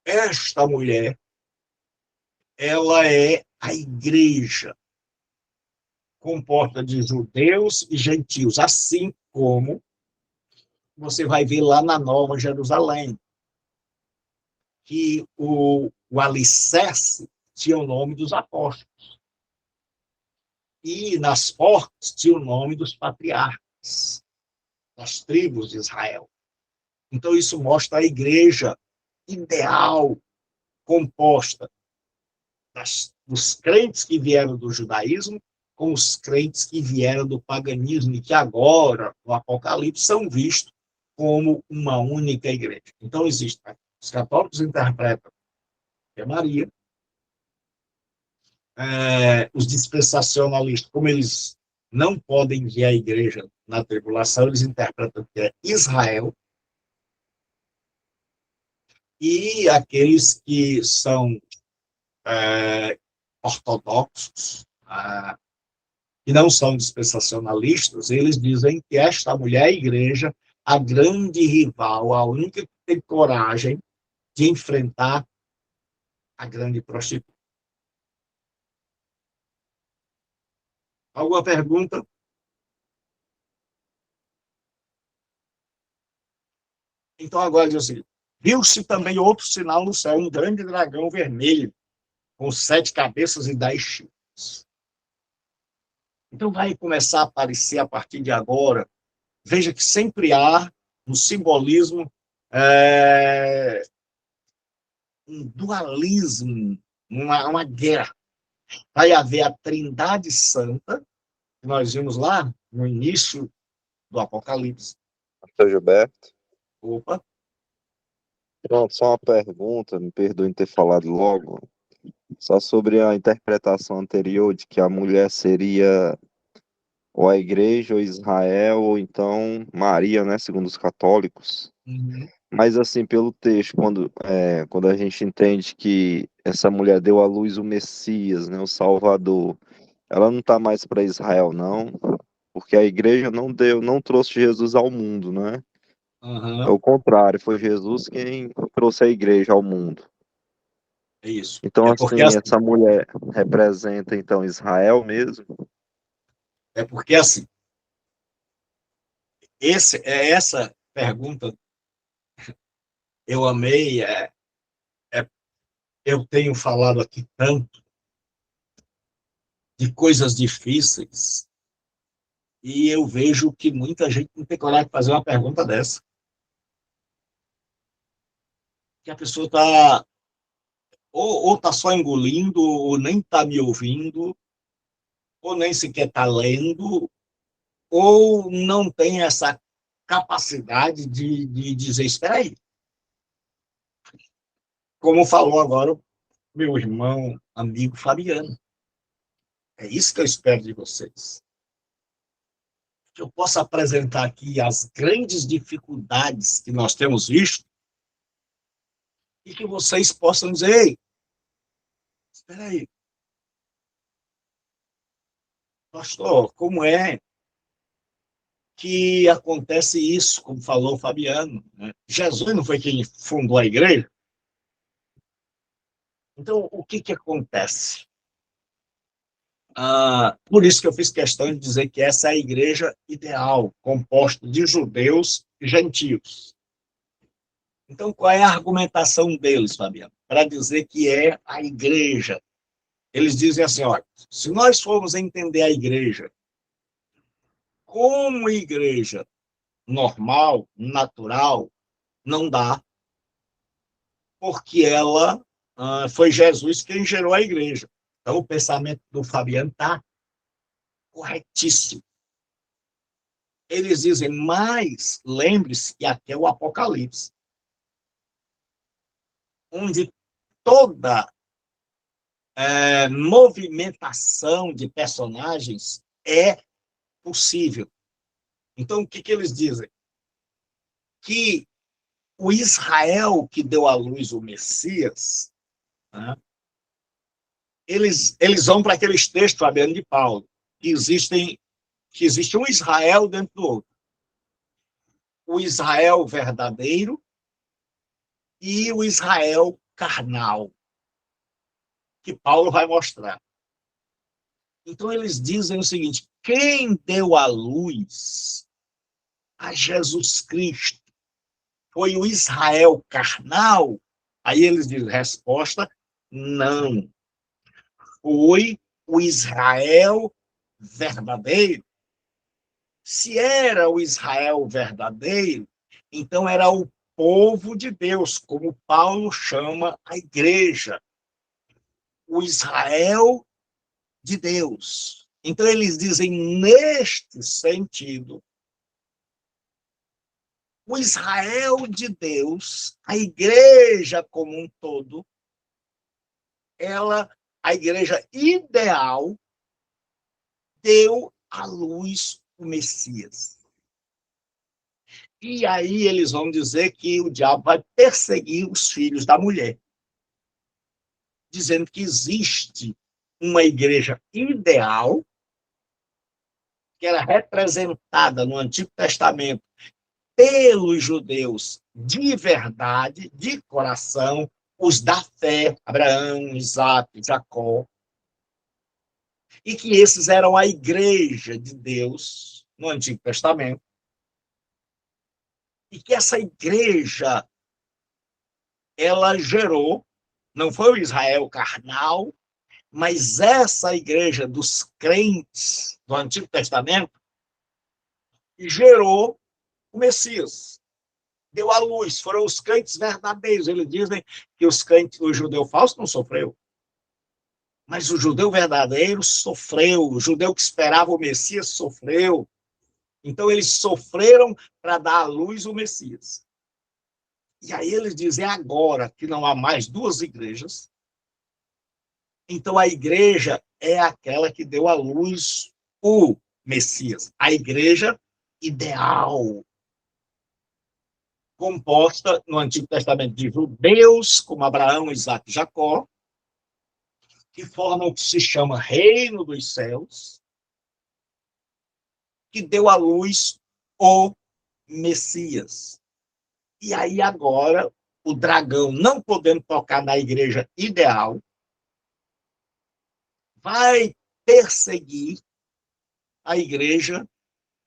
[SPEAKER 1] esta mulher, ela é a igreja, composta de judeus e gentios, assim como você vai ver lá na Nova Jerusalém, que o alicerce tinha o nome dos apóstolos. E nas portas tinha o nome dos patriarcas, das tribos de Israel. Então, isso mostra a igreja ideal, composta dos crentes que vieram do judaísmo com os crentes que vieram do paganismo e que agora, no Apocalipse, são vistos como uma única igreja. Então, existe. Os católicos interpretam que é Maria, os dispensacionalistas, como eles não podem ver a igreja na tribulação, eles interpretam que é Israel, e aqueles que são ortodoxos, que não são dispensacionalistas, eles dizem que esta mulher é a igreja, a grande rival, a única que tem coragem de enfrentar a grande prostituta. Alguma pergunta? Então, agora diz assim, viu-se também outro sinal no céu, um grande dragão vermelho, com 7 cabeças e 10 chifres. Então, vai começar a aparecer a partir de agora. Veja que sempre há no simbolismo um dualismo, uma guerra. Vai haver a Trindade Santa, que nós vimos lá no início do Apocalipse.
[SPEAKER 3] Pastor Gilberto.
[SPEAKER 1] Opa.
[SPEAKER 3] Pronto, só uma pergunta, me perdoe em ter falado logo, só sobre a interpretação anterior de que a mulher seria ou a igreja, ou Israel, ou então Maria, né, segundo os católicos.
[SPEAKER 1] Uhum.
[SPEAKER 3] Mas assim, pelo texto, quando a gente entende que essa mulher deu à luz o Messias, né, o Salvador, ela não está mais para Israel, não, porque a igreja não trouxe Jesus ao mundo, né? É
[SPEAKER 1] Uhum.
[SPEAKER 3] o contrário, foi Jesus quem trouxe a igreja ao mundo.
[SPEAKER 1] É isso.
[SPEAKER 3] Então,
[SPEAKER 1] É porque
[SPEAKER 3] assim,
[SPEAKER 1] assim,
[SPEAKER 3] essa mulher representa, então, Israel mesmo?
[SPEAKER 1] é porque assim, essa pergunta eu amei, eu tenho falado aqui tanto de coisas difíceis e eu vejo que muita gente não tem coragem de fazer uma pergunta dessa. Que a pessoa está ou está só engolindo, ou nem está me ouvindo, ou nem sequer está lendo, ou não tem essa capacidade de dizer, espera aí, como falou agora o meu irmão, amigo Fabiano. É isso que eu espero de vocês. Que eu possa apresentar aqui as grandes dificuldades que nós temos visto e que vocês possam dizer, ei, espera aí, pastor, como é que acontece isso, como falou o Fabiano, né? Jesus não foi quem fundou a igreja? Então, o que acontece? Por isso que eu fiz questão de dizer que essa é a igreja ideal, composta de judeus e gentios. Então, qual é a argumentação deles, Fabiano? Para dizer que é a igreja. Eles dizem assim, olha, se nós formos entender a igreja como igreja normal, natural, não dá, porque ela foi Jesus quem gerou a igreja. Então, o pensamento do Fabiano está corretíssimo. Eles dizem, mas lembre-se que aqui é o Apocalipse, onde toda movimentação de personagens é possível. Então, o que eles dizem? Que o Israel que deu à luz o Messias, né, eles vão para aqueles textos, Fabiano, de Paulo, que existe um Israel dentro do outro. O Israel verdadeiro e o Israel carnal, que Paulo vai mostrar. Então, eles dizem o seguinte, quem deu à luz a Jesus Cristo foi o Israel carnal? Aí eles dizem, resposta, não. Foi o Israel verdadeiro. Se era o Israel verdadeiro, então era o povo de Deus, como Paulo chama a igreja. O Israel de Deus. Então, eles dizem, neste sentido, o Israel de Deus, a igreja como um todo, a igreja ideal, deu à luz o Messias. E aí eles vão dizer que o diabo vai perseguir os filhos da mulher, dizendo que existe uma igreja ideal, que era representada no Antigo Testamento pelos judeus de verdade, de coração, os da fé, Abraão, Isaac, Jacó, e que esses eram a igreja de Deus no Antigo Testamento, e que essa igreja, ela gerou, não foi o Israel carnal, mas essa igreja dos crentes do Antigo Testamento gerou o Messias. Deu à luz, foram os crentes verdadeiros. Eles dizem que o judeu falso não sofreu, mas o judeu verdadeiro sofreu, o judeu que esperava o Messias sofreu. Então, eles sofreram para dar à luz o Messias. E aí eles dizem, agora que não há mais duas igrejas, então a igreja é aquela que deu à luz o Messias, a igreja ideal, composta no Antigo Testamento de judeus, como Abraão, Isaac e Jacó, que formam o que se chama Reino dos Céus, que deu à luz o Messias. E aí agora, o dragão, não podendo tocar na igreja ideal, vai perseguir a igreja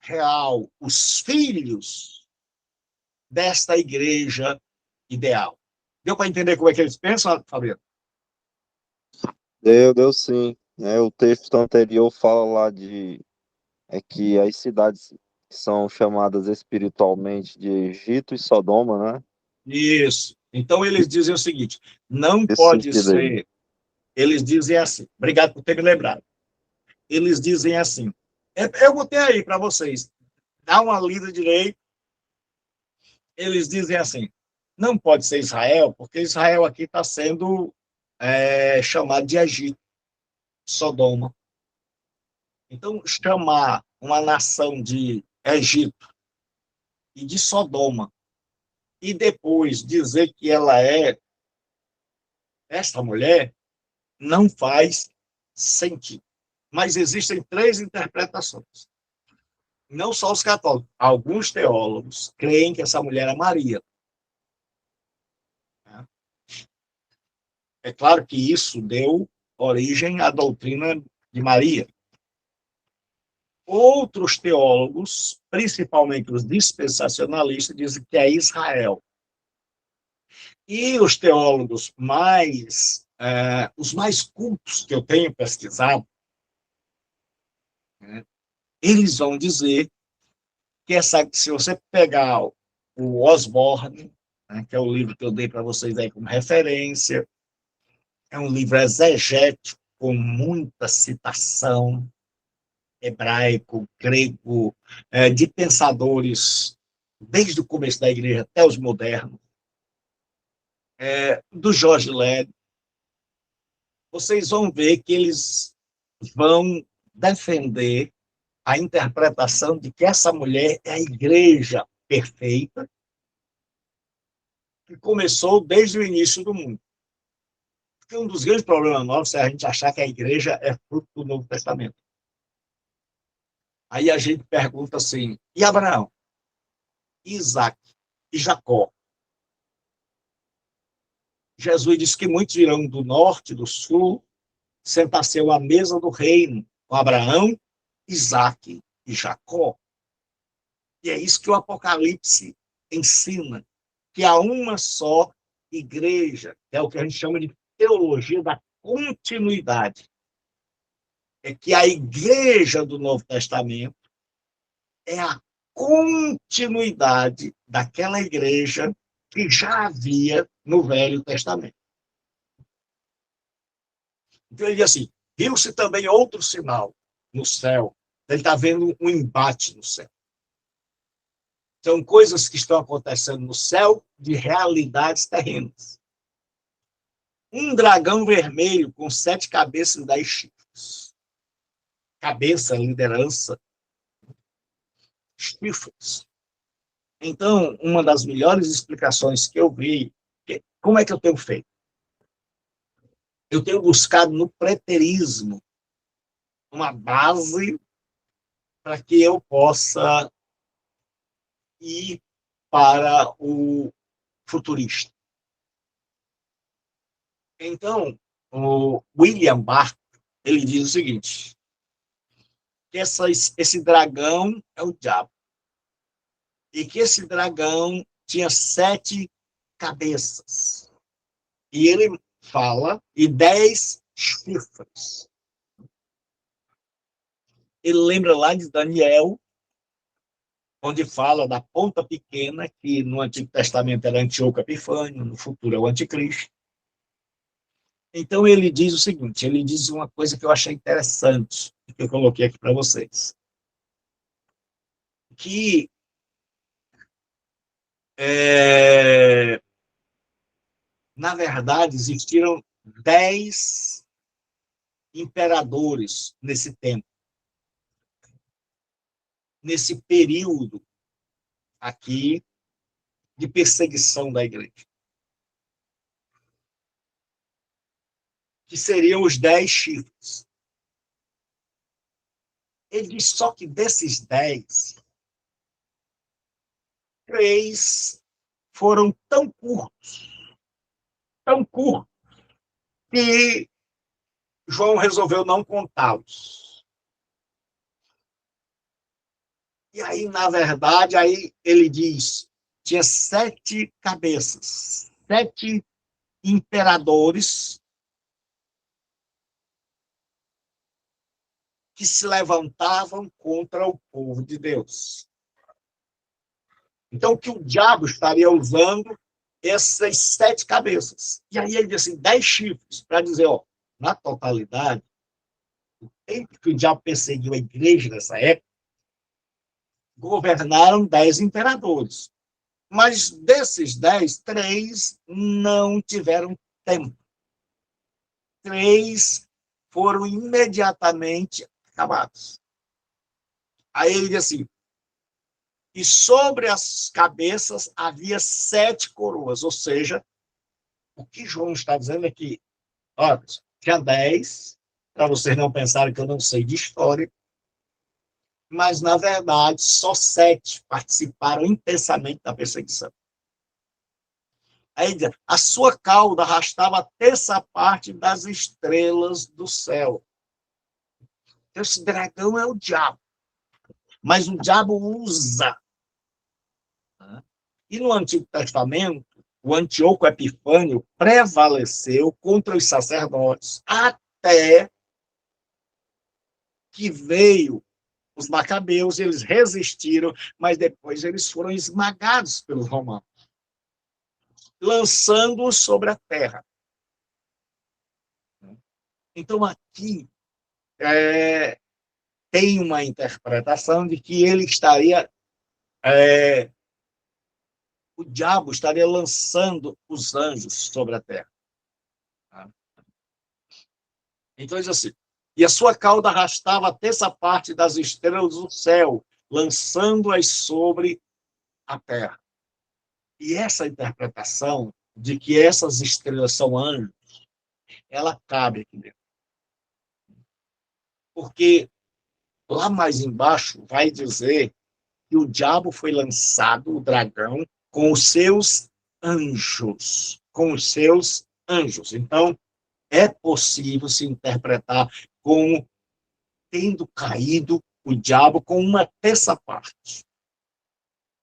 [SPEAKER 1] real, os filhos desta igreja ideal. Deu para entender como é que eles pensam, Fabiano?
[SPEAKER 3] Deu sim. O texto anterior fala lá que as cidades que são chamadas espiritualmente de Egito e Sodoma, né?
[SPEAKER 1] Isso. Então, eles dizem o seguinte, não
[SPEAKER 3] Esse
[SPEAKER 1] pode
[SPEAKER 3] sentido aí.
[SPEAKER 1] ser... Eles dizem assim, obrigado por ter me lembrado. Eles dizem assim, eu botei aí para vocês, dá uma lida direito. Eles dizem assim, não pode ser Israel, porque Israel aqui está sendo chamado de Egito, Sodoma. Então, chamar uma nação de Egito e de Sodoma, e depois dizer que ela é esta mulher, não faz sentido. mas existem três interpretações. Não só os católicos, alguns teólogos creem que essa mulher é Maria. É claro que isso deu origem à doutrina de Maria. Outros teólogos, principalmente os dispensacionalistas, dizem que é Israel. E os teólogos os mais cultos que eu tenho pesquisado, né, eles vão dizer que se você pegar o Osborne, né, que é o livro que eu dei para vocês aí como referência, é um livro exegético, com muita citação, hebraico, grego, de pensadores desde o começo da igreja até os modernos, do Jorge Led, vocês vão ver que eles vão defender a interpretação de que essa mulher é a igreja perfeita, que começou desde o início do mundo. Porque um dos grandes problemas nossos é a gente achar que a igreja é fruto do Novo Testamento. Aí a gente pergunta assim, e Abraão, Isaac e Jacó? Jesus disse que muitos virão do norte, do sul, sentar-se à mesa do reino, com Abraão, Isaac e Jacó. E é isso que o Apocalipse ensina, que há uma só igreja, que é o que a gente chama de teologia da continuidade. É que a igreja do Novo Testamento é a continuidade daquela igreja que já havia no Velho Testamento. Então ele diz assim, viu-se também outro sinal no céu. Ele está vendo um embate no céu. São coisas que estão acontecendo no céu de realidades terrenas. Um dragão vermelho com 7 cabeças e 10 chifres. Cabeça, liderança, chifres. Então, uma das melhores explicações que eu vi, como é que eu tenho feito? Eu tenho buscado no preterismo uma base para que eu possa ir para o futurista. Então, o William Barclay, ele diz o seguinte, que esse dragão é o diabo, e que esse dragão tinha 7 cabeças, e ele fala, e 10 chifres. Ele lembra lá de Daniel, onde fala da ponta pequena, que no Antigo Testamento era Antíoco Epifânio, no futuro é o Anticristo. Então ele diz o seguinte, ele diz uma coisa que eu achei interessante, que eu coloquei aqui para vocês. Que na verdade, existiram 10 imperadores nesse tempo. Nesse período aqui de perseguição da igreja. Que seriam os 10 chifres. Ele diz só que desses 10, 3 foram tão curtos, que João resolveu não contá-los. E aí, na verdade, aí ele diz, tinha 7 cabeças, 7 imperadores que se levantavam contra o povo de Deus. Então, que o diabo estaria usando essas 7 cabeças. E aí ele diz assim, 10 chifres, para dizer, ó, na totalidade, o tempo que o diabo perseguiu a igreja nessa época, governaram 10 imperadores. Mas desses 10, 3 não tiveram tempo. 3 foram imediatamente acabados. Aí ele diz assim, e sobre as cabeças havia 7 coroas, ou seja, o que João está dizendo é que, olha, tinha 10, para vocês não pensarem que eu não sei de história, mas, na verdade, só 7 participaram intensamente da perseguição. Aí, a sua cauda arrastava a terça parte das estrelas do céu. Esse dragão é o diabo, mas o diabo usa. E no Antigo Testamento, o Antíoco Epifânio prevaleceu contra os sacerdotes até que veio os macabeus, eles resistiram, mas depois eles foram esmagados pelos romanos, lançando-os sobre a terra. Então, aqui tem uma interpretação de que ele estaria, o diabo estaria lançando os anjos sobre a terra. Então, diz assim, e a sua cauda arrastava a terça parte das estrelas do céu, lançando-as sobre a terra. E essa interpretação de que essas estrelas são anjos, ela cabe aqui dentro. Porque lá mais embaixo vai dizer que o diabo foi lançado, o dragão, com os seus anjos. Com os seus anjos. Então, é possível se interpretar como tendo caído o diabo com uma terça parte.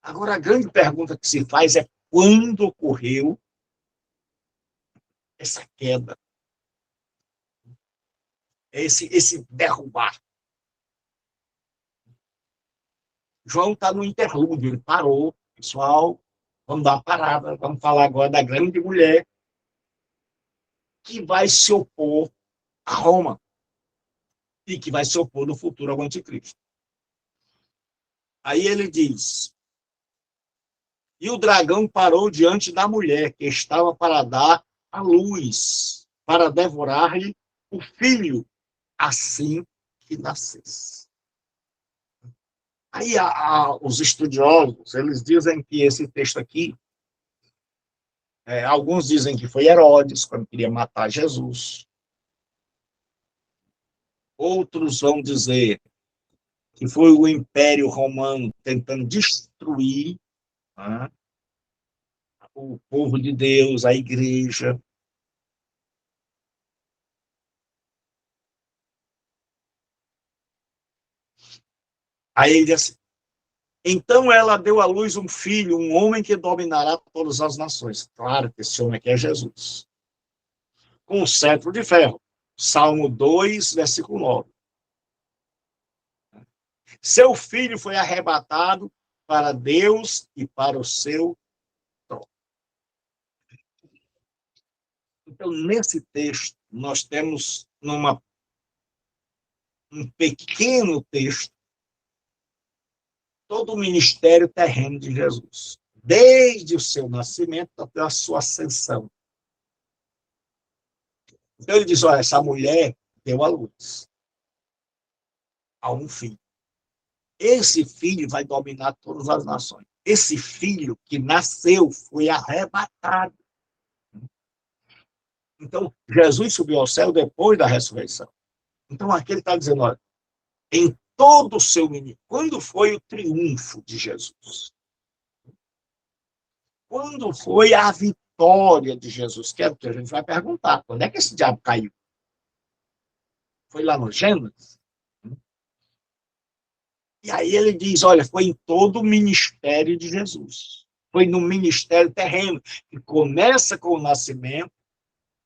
[SPEAKER 1] Agora, a grande pergunta que se faz é quando ocorreu essa queda, esse derrubar. João está no interlúdio, ele parou, pessoal, vamos dar uma parada, vamos falar agora da grande mulher que vai se opor a Roma e que vai se opor no futuro ao anticristo. Aí ele diz, e o dragão parou diante da mulher que estava para dar a luz, para devorar-lhe o filho, assim que nascesse. Aí os estudiosos, eles dizem que esse texto aqui, alguns dizem que foi Herodes, quando queria matar Jesus. Outros vão dizer que foi o Império Romano tentando destruir, né, o povo de Deus, a igreja. Aí ele diz assim, então ela deu à luz um filho, um homem que dominará todas as nações. Claro que esse homem aqui é Jesus. Com um cetro de ferro. Salmo 2, versículo 9. Seu filho foi arrebatado para Deus e para o seu trono. Então, nesse texto, nós temos um pequeno texto todo o ministério terreno de Jesus, desde o seu nascimento até a sua ascensão. Então ele diz, olha, essa mulher deu à luz a um filho. Esse filho vai dominar todas as nações. Esse filho que nasceu foi arrebatado. Então, Jesus subiu ao céu depois da ressurreição. Então, aqui ele está dizendo, olha, em todo o seu ministério, quando foi o triunfo de Jesus? Quando foi a vitória de Jesus? Que é o que a gente vai perguntar. Quando é que esse diabo caiu? Foi lá no Gênesis? E aí ele diz, olha, foi em todo o ministério de Jesus. Foi no ministério terreno, que começa com o nascimento,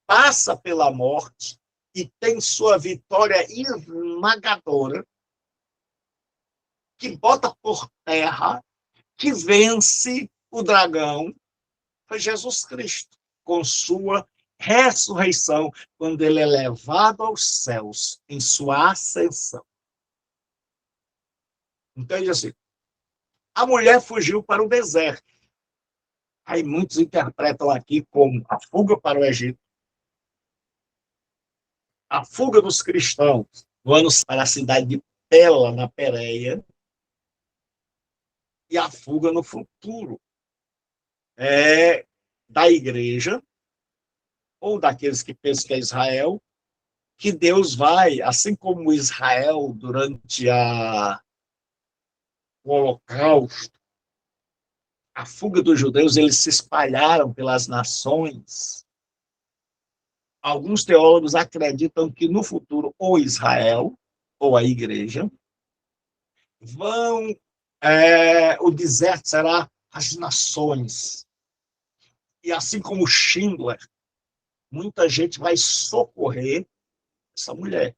[SPEAKER 1] passa pela morte e tem sua vitória esmagadora, que bota por terra, que vence o dragão, foi Jesus Cristo, com sua ressurreição, quando ele é levado aos céus, em sua ascensão. Então, ele diz assim, a mulher fugiu para o deserto. Aí muitos interpretam aqui como a fuga para o Egito, a fuga dos cristãos no ano para a cidade de Pela, na Pérea, e a fuga no futuro da igreja, ou daqueles que pensam que é Israel, que Deus vai, assim como Israel durante o Holocausto, a fuga dos judeus, eles se espalharam pelas nações. Alguns teólogos acreditam que no futuro, ou Israel, ou a igreja, o deserto será as nações. E assim como Schindler, muita gente vai socorrer essa mulher.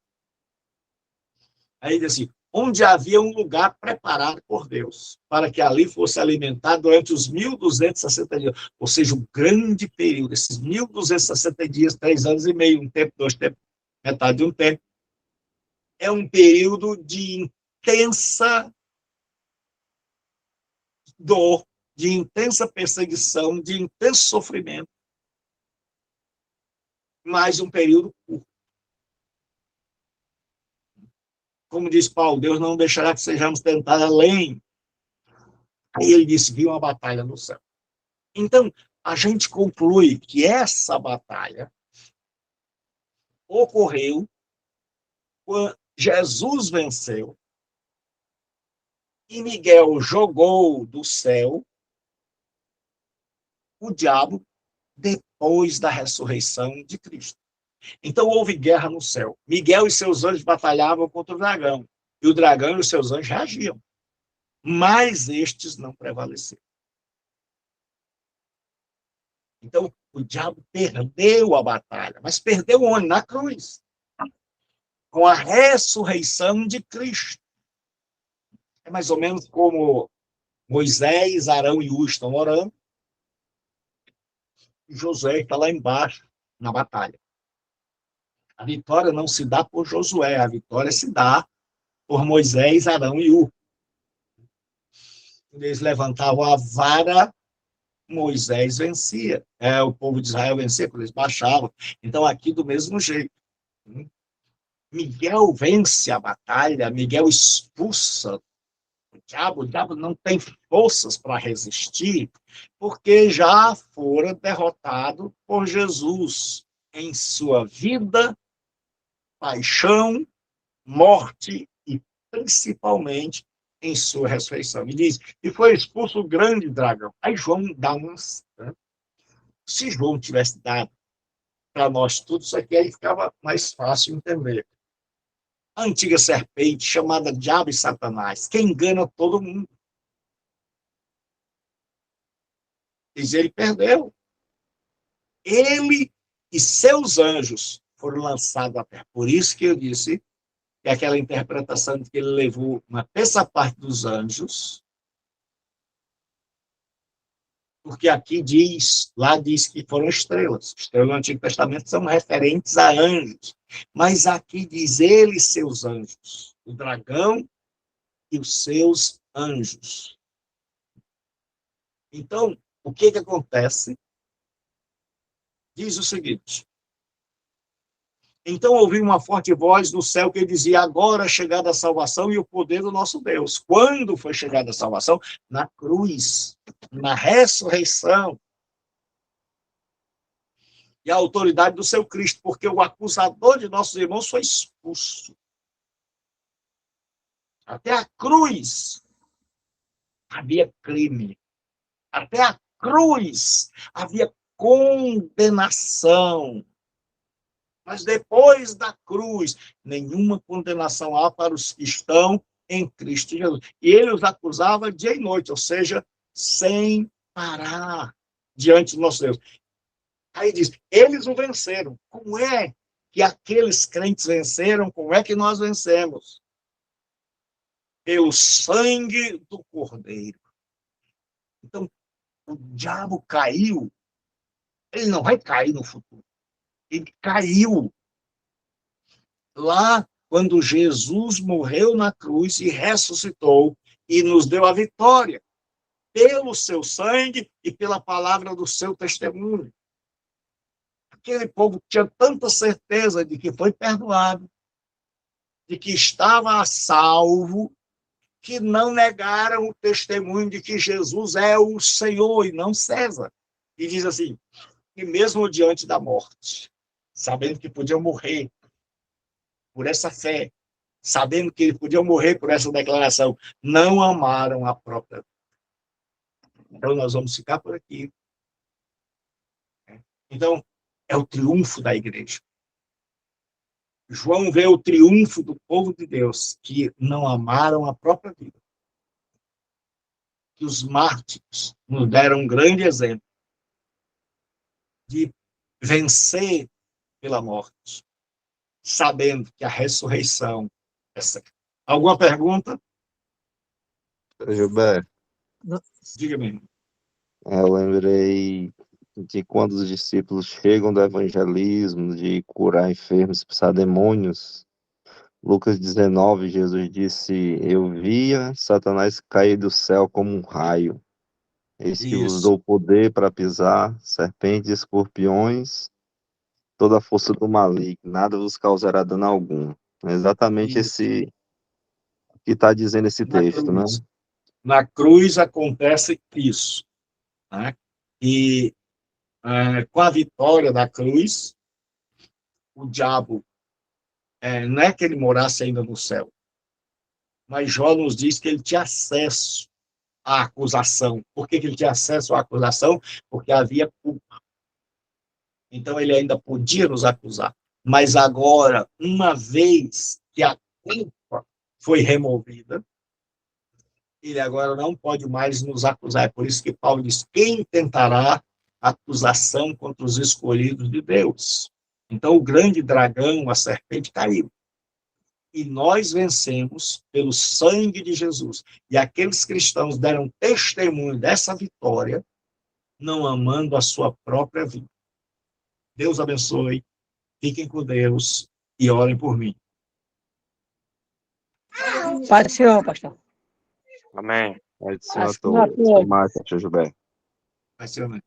[SPEAKER 1] Aí diz assim, onde havia um lugar preparado por Deus, para que ali fosse alimentado durante os 1.260 dias, ou seja, um grande período, esses 1.260 dias, 3 anos e meio, um tempo, 2 tempos, metade de um tempo, é um período de intensa dor, de intensa perseguição, de intenso sofrimento, mais um período curto. Como diz Paulo, Deus não deixará que sejamos tentados além. Aí ele disse, viu uma batalha no céu. Então, a gente conclui que essa batalha ocorreu quando Jesus venceu e Miguel jogou do céu o diabo depois da ressurreição de Cristo. Então, houve guerra no céu. Miguel e seus anjos batalhavam contra o dragão. E o dragão e os seus anjos reagiam. Mas estes não prevaleceram. Então, o diabo perdeu a batalha. Mas perdeu onde? Na cruz. Com a ressurreição de Cristo. É mais ou menos como Moisés, Arão e Ur estão orando. E Josué está lá embaixo, na batalha. A vitória não se dá por Josué, a vitória se dá por Moisés, Arão e Ur. Quando eles levantavam a vara, Moisés vencia. O povo de Israel vencia quando eles baixavam. Então, aqui do mesmo jeito. Miguel vence a batalha, Miguel expulsa o diabo não tem forças para resistir, porque já fora derrotado por Jesus em sua vida, paixão, morte e principalmente em sua ressurreição. E diz, e foi expulso o grande dragão. Aí João dá umas... Né? Se João tivesse dado para nós tudo isso aqui, aí ficava mais fácil entender. A antiga serpente, chamada Diabo e Satanás, que engana todo mundo. Diz, ele perdeu. Ele e seus anjos foram lançados à terra. Por isso que eu disse que aquela interpretação de que ele levou uma terça parte dos anjos, porque aqui diz, lá diz que foram estrelas. Estrelas no Antigo Testamento são referentes a anjos. Mas aqui diz ele e seus anjos. O dragão e os seus anjos. Então, o que acontece? Diz o seguinte. Então ouvi uma forte voz no céu que dizia, agora é chegada a salvação e o poder do nosso Deus. Quando foi chegada a salvação? Na cruz, na ressurreição. E a autoridade do seu Cristo, porque o acusador de nossos irmãos foi expulso. Até a cruz havia crime. Até a cruz havia condenação. Mas depois da cruz, nenhuma condenação há para os que estão em Cristo Jesus. E ele os acusava dia e noite, ou seja, sem parar diante do nosso Deus. Aí diz, eles o venceram. Como é que aqueles crentes venceram? Como é que nós vencemos? Pelo sangue do Cordeiro. Então, o diabo caiu. Ele não vai cair no futuro. Ele caiu lá quando Jesus morreu na cruz e ressuscitou e nos deu a vitória pelo seu sangue e pela palavra do seu testemunho. Aquele povo tinha tanta certeza de que foi perdoado, de que estava a salvo, que não negaram o testemunho de que Jesus é o Senhor e não César. E diz assim, e mesmo diante da morte, sabendo que podiam morrer, por essa fé, sabendo que eles podiam morrer por essa declaração, não amaram a própria vida. Então, nós vamos ficar por aqui. Então, é o triunfo da igreja. João vê o triunfo do povo de Deus, que não amaram a própria vida. Que os mártires nos deram um grande exemplo de vencer pela morte, sabendo que a ressurreição é certa. Alguma pergunta?
[SPEAKER 3] Gilberto,
[SPEAKER 1] Diga-me.
[SPEAKER 3] eu lembrei de quando os discípulos chegam do evangelismo, de curar enfermos, expulsar demônios. Lucas 19, Jesus disse: Eu via Satanás cair do céu como um raio. Eis que vos
[SPEAKER 1] Isso.
[SPEAKER 3] dou poder para pisar serpentes e escorpiões, toda a força do maligno, nada vos causará dano algum. É exatamente
[SPEAKER 1] Isso.
[SPEAKER 3] esse que está dizendo esse
[SPEAKER 1] Na
[SPEAKER 3] texto, né?
[SPEAKER 1] cruz. Na cruz acontece isso. Né? E com a vitória da cruz, o diabo, não é que ele morasse ainda no céu, mas Jó nos diz que ele tinha acesso à acusação. Por que ele tinha acesso à acusação? Porque havia culpa. Então ele ainda podia nos acusar. Mas agora, uma vez que a culpa foi removida, ele agora não pode mais nos acusar. É por isso que Paulo diz: quem tentará acusação contra os escolhidos de Deus? Então, o grande dragão, a serpente, caiu. E nós vencemos pelo sangue de Jesus. E aqueles cristãos deram testemunho dessa vitória, não amando a sua própria vida. Deus abençoe, fiquem com Deus e orem por mim.
[SPEAKER 2] Paz do Senhor, pastor.
[SPEAKER 3] Amém. Paz do Senhor a
[SPEAKER 2] Paz do Senhor a
[SPEAKER 3] todos. Até
[SPEAKER 2] todos.
[SPEAKER 3] mais, pastor Gilberto.
[SPEAKER 1] Vai ser, né?